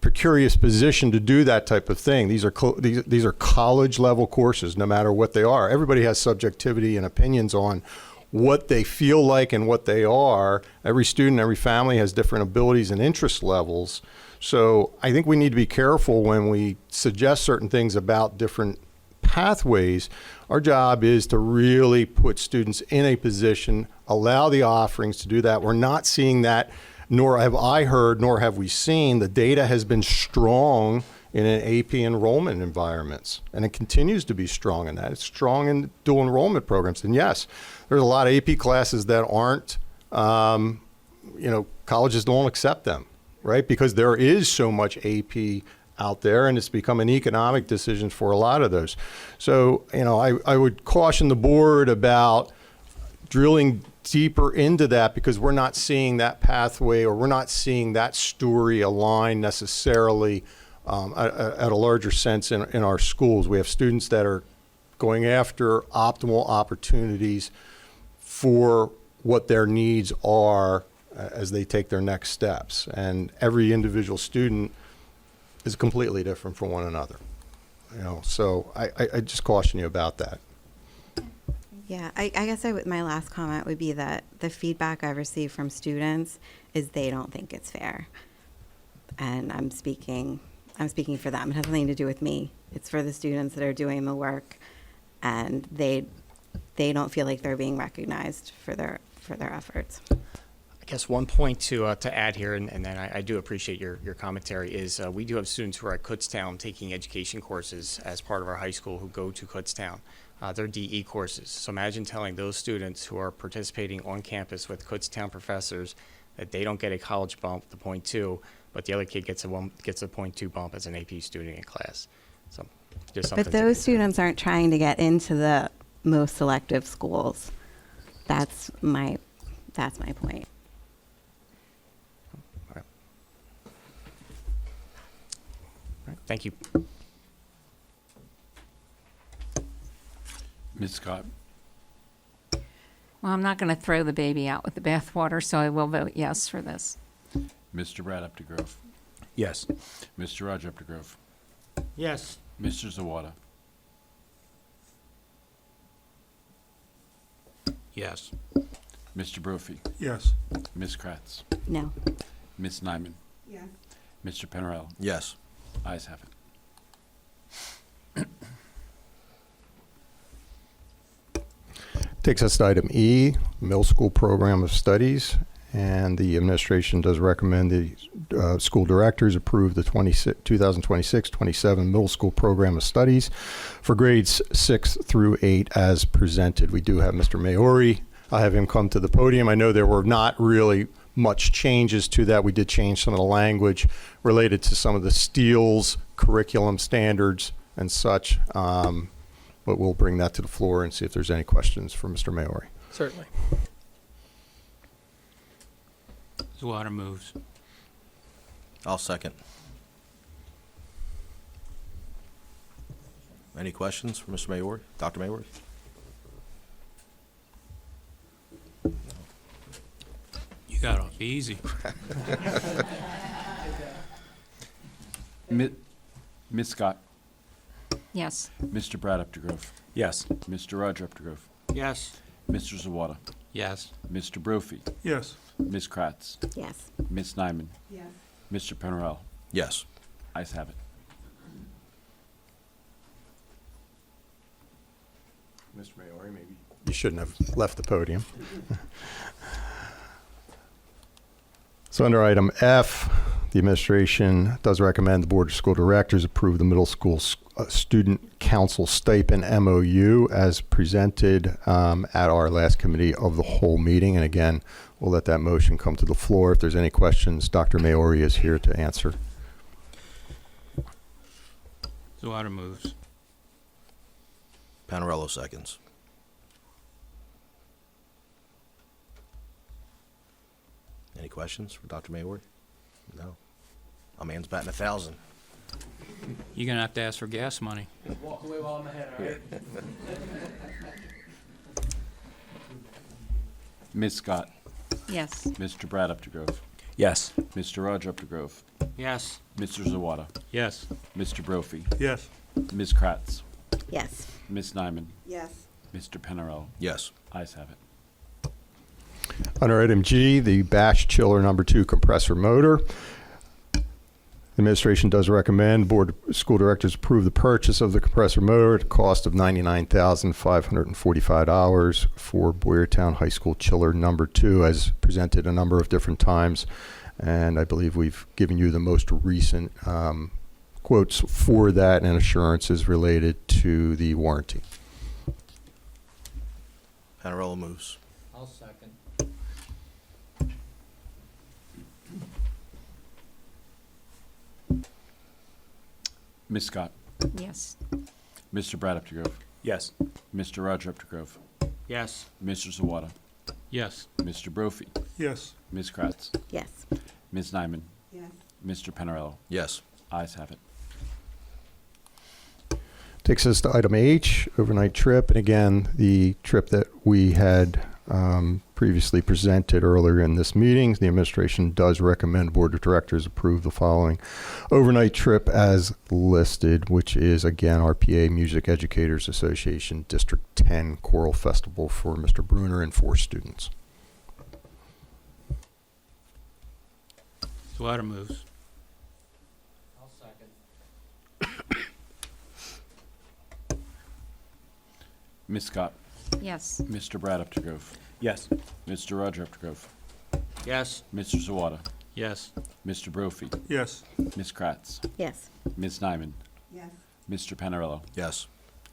Speaker 5: precarious position to do that type of thing. These are college level courses, no matter what they are. Everybody has subjectivity and opinions on what they feel like and what they are. Every student, every family has different abilities and interest levels. So I think we need to be careful when we suggest certain things about different pathways. Our job is to really put students in a position, allow the offerings to do that. We're not seeing that, nor have I heard, nor have we seen. The data has been strong in an AP enrollment environments, and it continues to be strong in that. It's strong in dual enrollment programs. And yes, there's a lot of AP classes that aren't, colleges don't accept them, right? Because there is so much AP out there, and it's become an economic decision for a lot of those. So, I would caution the board about drilling deeper into that, because we're not seeing that pathway, or we're not seeing that story align necessarily at a larger sense in our schools. We have students that are going after optimal opportunities for what their needs are as they take their next steps. And every individual student is completely different from one another. So I just caution you about that.
Speaker 10: Yeah, I guess my last comment would be that the feedback I've received from students is they don't think it's fair. And I'm speaking for them. It has nothing to do with me. It's for the students that are doing the work, and they don't feel like they're being recognized for their efforts.
Speaker 19: I guess one point to add here, and then I do appreciate your commentary, is we do have students who are at Kutztown taking education courses as part of our high school who go to Kutztown. They're DE courses. So imagine telling those students who are participating on campus with Kutztown professors that they don't get a college bump, the .2, but the other kid gets a .2 bump as an AP student in class. So just something.
Speaker 10: But those students aren't trying to get into the most selective schools. That's my point.
Speaker 19: All right, thank you.
Speaker 2: Ms. Scott?
Speaker 3: Well, I'm not going to throw the baby out with the bathwater, so I will vote yes for this.
Speaker 2: Mr. Brad Updegrove?
Speaker 11: Yes.
Speaker 2: Mr. Roger Updegrove?
Speaker 13: Yes.
Speaker 2: Mr. Zawada?
Speaker 8: Yes.
Speaker 2: Mr. Brophy?
Speaker 18: Yes.
Speaker 2: Ms. Kratz?
Speaker 10: No.
Speaker 2: Ms. Nyman?
Speaker 9: Yes.
Speaker 2: Mr. Penarello?
Speaker 14: Yes.
Speaker 2: Ayes have it.
Speaker 5: Takes us to item E, Middle School Program of Studies, and the administration does recommend the school directors approve the 2026-27 Middle School Program of Studies for grades 6 through 8 as presented. We do have Mr. Maori. I'll have him come to the podium. I know there were not really much changes to that. We did change some of the language related to some of the Steele's curriculum standards and such. But we'll bring that to the floor and see if there's any questions for Mr. Maori.
Speaker 16: Certainly.
Speaker 8: Zawada moves.
Speaker 14: I'll second. Any questions for Mr. Maori? Dr. Maori?
Speaker 8: You got off easy.
Speaker 2: Ms. Scott?
Speaker 3: Yes.
Speaker 2: Mr. Brad Updegrove?
Speaker 11: Yes.
Speaker 2: Mr. Roger Updegrove?
Speaker 13: Yes.
Speaker 2: Mr. Zawada?
Speaker 8: Yes.
Speaker 2: Mr. Brophy?
Speaker 18: Yes.
Speaker 2: Ms. Kratz?
Speaker 10: Yes.
Speaker 2: Ms. Nyman?
Speaker 9: Yes.
Speaker 2: Mr. Penarello?
Speaker 14: Yes.
Speaker 2: Ayes have it.
Speaker 5: Mr. Maori, maybe you shouldn't have left the podium. So under item F, the administration does recommend the Board of School Directors approve the middle school student council stipend MOU as presented at our last committee of the whole meeting. And again, we'll let that motion come to the floor. If there's any questions, Dr. Maori is here to answer.
Speaker 8: Zawada moves.
Speaker 14: Panarello seconds. Any questions for Dr. Maori? No. My man's batting 1,000.
Speaker 8: You're gonna have to ask for gas money.
Speaker 13: Just walk away while I'm ahead, all right?
Speaker 2: Ms. Scott?
Speaker 3: Yes.
Speaker 2: Mr. Brad Updegrove?
Speaker 11: Yes.
Speaker 2: Mr. Roger Updegrove?
Speaker 13: Yes.
Speaker 2: Mr. Zawada?
Speaker 8: Yes.
Speaker 2: Mr. Brophy?
Speaker 18: Yes.
Speaker 2: Ms. Kratz?
Speaker 10: Yes.
Speaker 2: Ms. Nyman?
Speaker 9: Yes.
Speaker 2: Mr. Penarello?
Speaker 14: Yes.
Speaker 2: Ayes have it.
Speaker 5: Under item G, the Bash Chiller number 2 compressor motor. The administration does recommend Board of School Directors approve the purchase of the compressor motor at a cost of $99,545 for Boyertown High School Chiller number 2 as presented a number of different times. And I believe we've given you the most recent quotes for that and assurances related to the warranty.
Speaker 14: Panarello moves.
Speaker 13: I'll second.
Speaker 2: Ms. Scott?
Speaker 3: Yes.
Speaker 2: Mr. Brad Updegrove?
Speaker 11: Yes.
Speaker 2: Mr. Roger Updegrove?
Speaker 13: Yes.
Speaker 2: Mr. Zawada?
Speaker 8: Yes.
Speaker 2: Mr. Brophy?
Speaker 18: Yes.
Speaker 2: Ms. Kratz?
Speaker 10: Yes.
Speaker 2: Ms. Nyman?
Speaker 9: Yes.
Speaker 2: Mr. Penarello?
Speaker 14: Yes.
Speaker 2: Ayes have it.
Speaker 5: Takes us to item H, overnight trip. And again, the trip that we had previously presented earlier in this meeting, the administration does recommend Board of Directors approve the following overnight trip as listed, which is, again, RPA Music Educators Association District 10 Choral Festival for Mr. Bruner and 4 students.
Speaker 8: Zawada moves.
Speaker 13: I'll second.
Speaker 2: Ms. Scott?
Speaker 3: Yes.
Speaker 2: Mr. Brad Updegrove?
Speaker 11: Yes.
Speaker 2: Mr. Roger Updegrove?
Speaker 13: Yes.
Speaker 2: Mr. Zawada?
Speaker 8: Yes.
Speaker 2: Mr. Brophy?
Speaker 18: Yes.
Speaker 2: Ms. Kratz?
Speaker 10: Yes.
Speaker 2: Ms. Nyman?
Speaker 9: Yes.
Speaker 2: Mr. Panarello?
Speaker 14: Yes.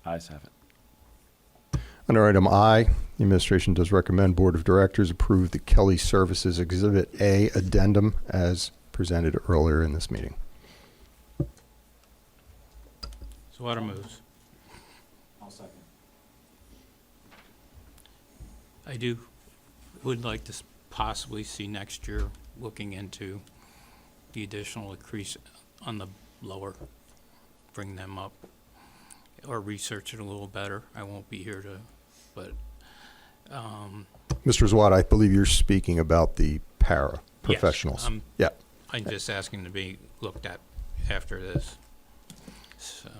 Speaker 2: Ayes have it.
Speaker 5: Under item I, the administration does recommend Board of Directors approve the Kelly Services Exhibit A addendum as presented earlier in this meeting.
Speaker 8: Swatter moves.
Speaker 2: I'll second.
Speaker 8: I would like to possibly see next year looking into the additional increase on the lower, bring them up, or research it a little better. I won't be here to, but
Speaker 5: Mr. Zwad, I believe you're speaking about the para professionals.
Speaker 8: Yes, I'm just asking to be looked at after this. So,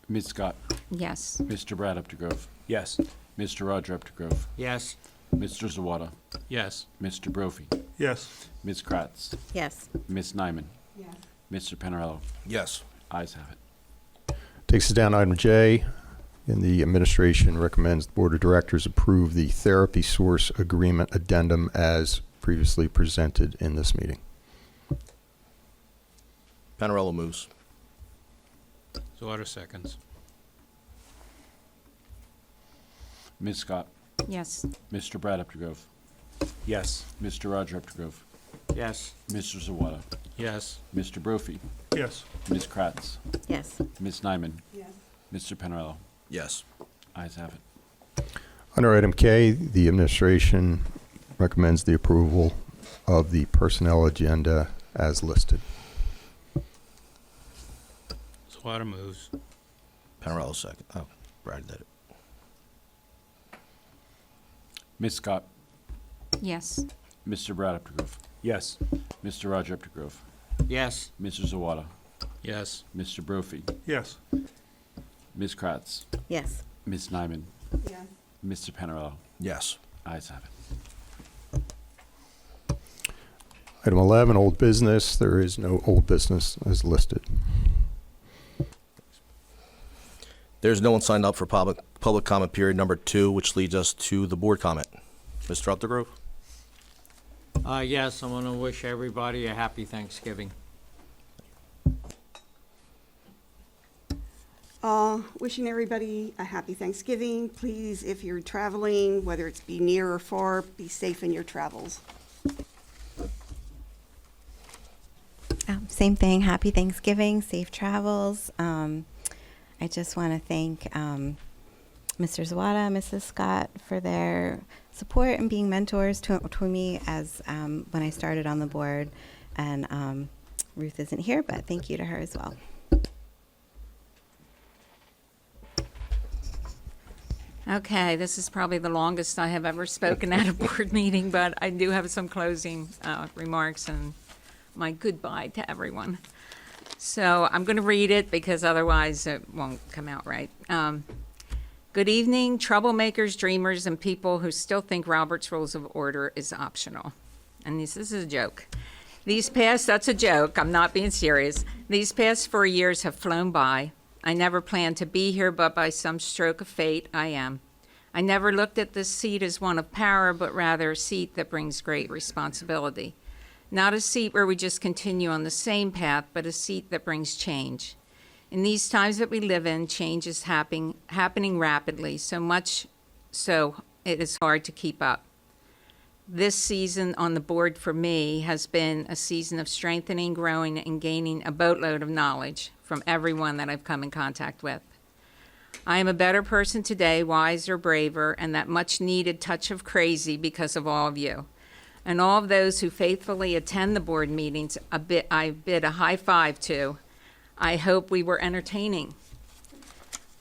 Speaker 2: Ms. Scott?
Speaker 3: Yes.
Speaker 2: Mr. Brad Updegrove?
Speaker 11: Yes.
Speaker 2: Mr. Roger Updegrove?
Speaker 13: Yes.
Speaker 2: Mr. Zawada?
Speaker 8: yes.
Speaker 2: Mr. Brophy?
Speaker 18: Yes.
Speaker 2: Ms. Kratz?
Speaker 10: Yes.
Speaker 2: Ms. Nyman?
Speaker 9: Yes.
Speaker 2: Mr. Panarello?
Speaker 14: Yes.
Speaker 2: Ayes have it.
Speaker 5: Takes us down to item J, and the administration recommends the Board of Directors approve the Therapy Source Agreement addendum as previously presented in this meeting.
Speaker 14: Panarello moves.
Speaker 8: Swatter seconds.
Speaker 2: Ms. Scott?
Speaker 3: Yes.
Speaker 2: Mr. Brad Updegrove?
Speaker 11: Yes.
Speaker 2: Mr. Roger Updegrove?
Speaker 13: Yes.
Speaker 2: Mr. Zawada?
Speaker 8: Yes.
Speaker 2: Mr. Brophy?
Speaker 18: Yes.
Speaker 2: Ms. Kratz?
Speaker 10: Yes.
Speaker 2: Ms. Nyman?
Speaker 9: Yes.
Speaker 2: Mr. Panarello?
Speaker 14: Yes.
Speaker 2: Ayes have it.
Speaker 5: Under item K, the administration recommends the approval of the personnel agenda as listed.
Speaker 8: Swatter moves.
Speaker 14: Panarello second. Oh, Brad did it.
Speaker 2: Ms. Scott?
Speaker 3: Yes.
Speaker 2: Mr. Brad Updegrove?
Speaker 11: Yes.
Speaker 2: Mr. Roger Updegrove?
Speaker 13: Yes.
Speaker 2: Mr. Zawada?
Speaker 8: Yes.
Speaker 2: Mr. Brophy?
Speaker 18: Yes.
Speaker 2: Ms. Kratz?
Speaker 10: Yes.
Speaker 2: Ms. Nyman?
Speaker 9: Yes.
Speaker 2: Mr. Panarello?
Speaker 14: Yes.
Speaker 2: Ayes have it.
Speaker 5: Item 11, old business. There is no old business as listed.
Speaker 14: There's no one signed up for public comment period number 2, which leads us to the board comment. Mr. Updegrove?
Speaker 13: Yes, I want to wish everybody a happy Thanksgiving.
Speaker 9: Wishing everybody a happy Thanksgiving. Please, if you're traveling, whether it's be near or far, be safe in your travels.
Speaker 10: Same thing. Happy Thanksgiving, safe travels. I just want to thank Mr. Zawada, Mrs. Scott for their support and being mentors to me as when I started on the board. And Ruth isn't here, but thank you to her as well.
Speaker 3: Okay, this is probably the longest I have ever spoken at a board meeting, but I do have some closing remarks and my goodbye to everyone. So I'm going to read it because otherwise it won't come out right. Good evening, troublemakers, dreamers, and people who still think Robert's Rules of Order is optional. And this is a joke. That's a joke, I'm not being serious. These past 4 years have flown by. I never planned to be here, but by some stroke of fate, I am. I never looked at this seat as one of power, but rather a seat that brings great responsibility. Not a seat where we just continue on the same path, but a seat that brings change. In these times that we live in, change is happening rapidly, so much so it is hard to keep up. This season on the board for me has been a season of strengthening, growing, and gaining a boatload of knowledge from everyone that I've come in contact with. I am a better person today, wiser, braver, and that much needed touch of crazy because of all of you. And all of those who faithfully attend the board meetings, I bid a high five to. I hope we were entertaining.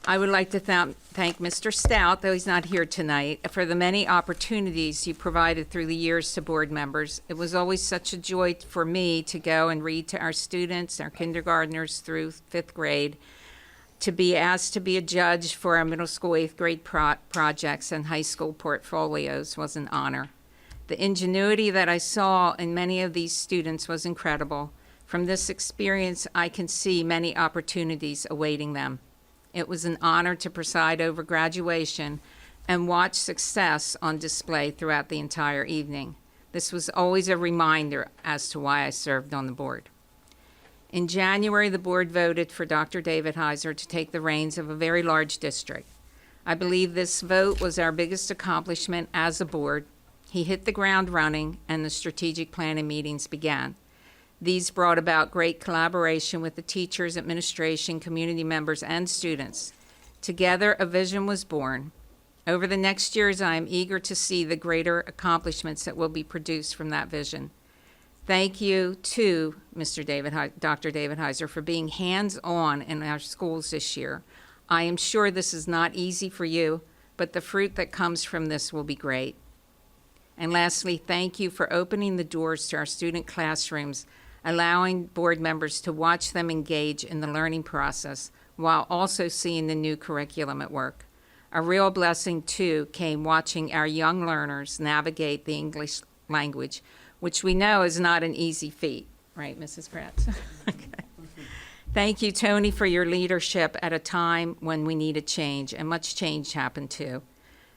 Speaker 3: I would like to thank Mr. Stout, though he's not here tonight, for the many opportunities you provided through the years to board members. It was always such a joy for me to go and read to our students, our kindergartners through 5th grade, to be asked to be a judge for our middle school 8th grade projects and high school portfolios was an honor. The ingenuity that I saw in many of these students was incredible. From this experience, I can see many opportunities awaiting them. It was an honor to preside over graduation, and watch success on display throughout the entire evening. This was always a reminder as to why I served on the board. In January, the board voted for Dr. David Heiser to take the reins of a very large district. I believe this vote was our biggest accomplishment as a board. He hit the ground running, and the strategic planning meetings began. These brought about great collaboration with the teachers, administration, community members, and students. Together, a vision was born. Over the next years, I am eager to see the greater accomplishments that will be produced from that vision. Thank you to Dr. David Heiser for being hands-on in our schools this year. I am sure this is not easy for you, but the fruit that comes from this will be great. And lastly, thank you for opening the doors to our student classrooms, allowing board members to watch them engage in the learning process while also seeing the new curriculum at work. A real blessing, too, came watching our young learners navigate the English language, which we know is not an easy feat. Right, Mrs. Pratt? Okay. Thank you, Tony, for your leadership at a time when we needed change, and much change happened, too.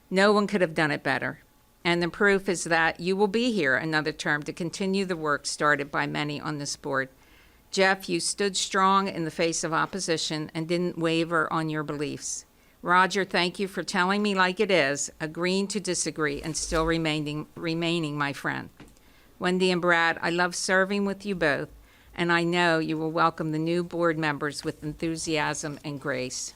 Speaker 3: No one could have done it better. And the proof is that you will be here another term to continue the work started by many on this board. Jeff, you stood strong in the face of opposition and didn't waver on your beliefs. Roger, thank you for telling me like it is, agreeing to disagree, and still remaining my friend. Wendy and Brad, I love serving with you both, and I know you will welcome the new board members with enthusiasm and grace.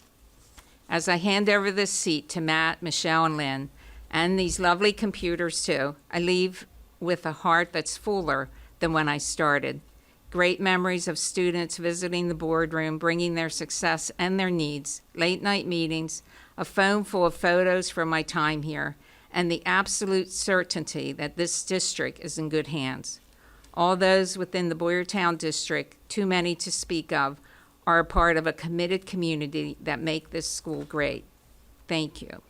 Speaker 3: As I hand over this seat to Matt, Michelle, and Lynn, and these lovely computers too, I leave with a heart that's fuller than when I started. Great memories of students visiting the boardroom, bringing their success and their needs, late night meetings, a phone full of photos from my time here, and the absolute certainty that this district is in good hands. All those within the Boyertown district, too many to speak of, are a part of a committed community that make this school great. Thank you.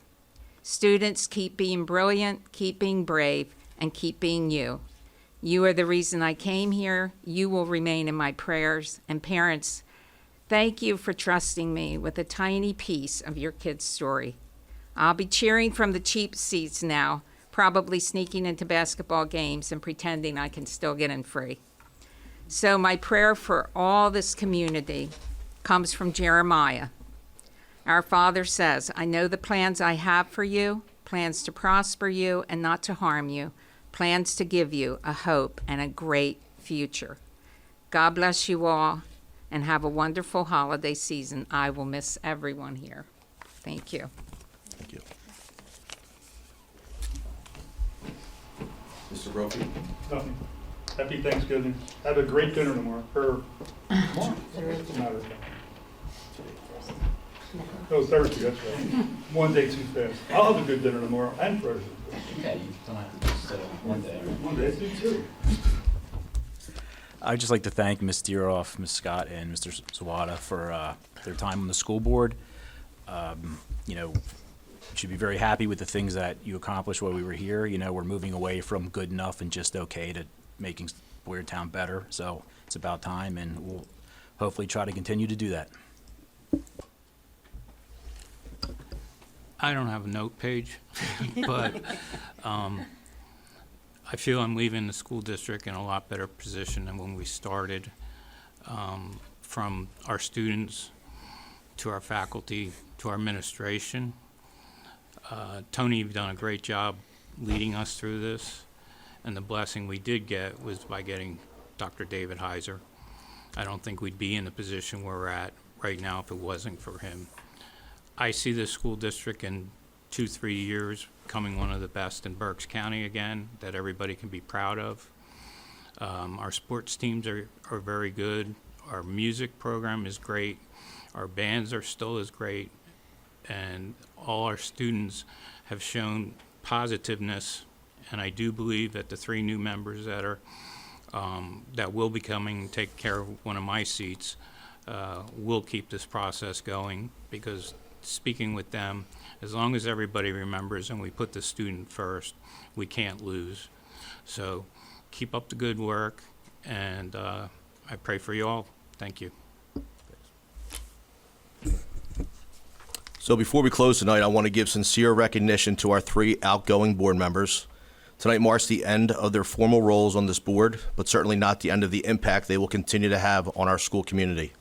Speaker 3: Students, keep being brilliant, keep being brave, and keep being you. You are the reason I came here. You will remain in my prayers. And parents, thank you for trusting me with a tiny piece of your kid's story. I'll be cheering from the cheap seats now, probably sneaking into basketball games and pretending I can still get in free. So my prayer for all this community comes from Jeremiah. Our Father says, I know the plans I have for you, plans to prosper you and not to harm you, plans to give you a hope and a great future. God bless you all and have a wonderful holiday season. I will miss everyone here. Thank you.
Speaker 1: Thank you. Mr. Brophy?
Speaker 18: Nothing. Happy Thanksgiving. Have a great dinner tomorrow. Tomorrow? No, Thursday, that's right. One day too fast. I'll have a good dinner tomorrow and Thursday.
Speaker 11: Yeah, you don't have to just one day.
Speaker 18: One day, do too.
Speaker 11: I'd just like to thank Ms. Deeroff, Ms. Scott, and Mr. Zawada for their time on the school board. You know, should be very happy with the things that you accomplished while we were here. You know, we're moving away from good enough and just okay to making Boyertown better. So it's about time, and we'll hopefully try to continue to do that.
Speaker 8: I don't have a note page, but I feel I'm leaving the school district in a lot better position than when we started. From our students to our faculty to our administration. Tony, you've done a great job leading us through this, and the blessing we did get was by getting Dr. David Heiser. I don't think we'd be in the position where we're at right now if it wasn't for him. I see this school district in 2-3 years becoming one of the best in Berks County again, that everybody can be proud of. Our sports teams are very good. Our music program is great. Our bands are still as great. And all our students have shown positiveness. And I do believe that the 3 new members that are that will be coming, take care of one of my seats, will keep this process going, because speaking with them, as long as everybody remembers and we put the student first, we can't lose. So keep up the good work, and I pray for you all. Thank you.
Speaker 14: So before we close tonight, I want to give sincere recognition to our 3 outgoing board members. Tonight marks the end of their formal roles on this board, but certainly not the end of the impact they will continue to have on our school community.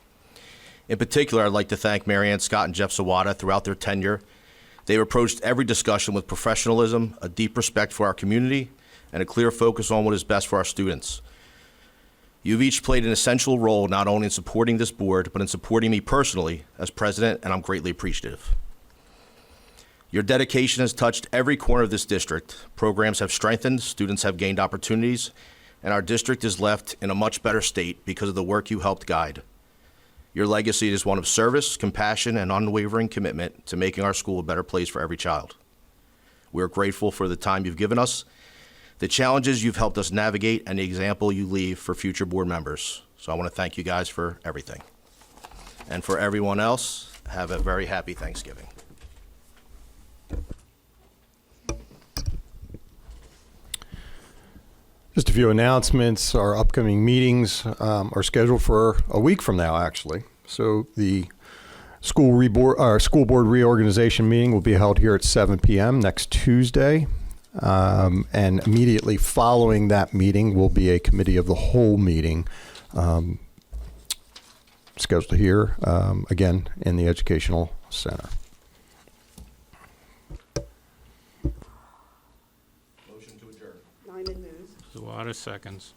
Speaker 14: In particular, I'd like to thank Marianne Scott and Jeff Zawada throughout their tenure. They've approached every discussion with professionalism, a deep respect for our community, and a clear focus on what is best for our students. You've each played an essential role not only in supporting this board, but in supporting me personally as president, and I'm greatly appreciative. Your dedication has touched every corner of this district. Programs have strengthened, students have gained opportunities, and our district is left in a much better state because of the work you helped guide. Your legacy is one of service, compassion, and unwavering commitment to making our school a better place for every child. We're grateful for the time you've given us, the challenges you've helped us navigate, and the example you leave for future board members. So I want to thank you guys for everything. And for everyone else, have a very happy Thanksgiving.
Speaker 5: Just a few announcements. Our upcoming meetings are scheduled for a week from now, actually. So the school board reorganization meeting will be held here at 7 p.m. next Tuesday. And immediately following that meeting will be a committee of the whole meeting scheduled here, again, in the Educational Center.
Speaker 14: Motion to adjourn.
Speaker 9: Nyman moves.
Speaker 8: Zawada seconds.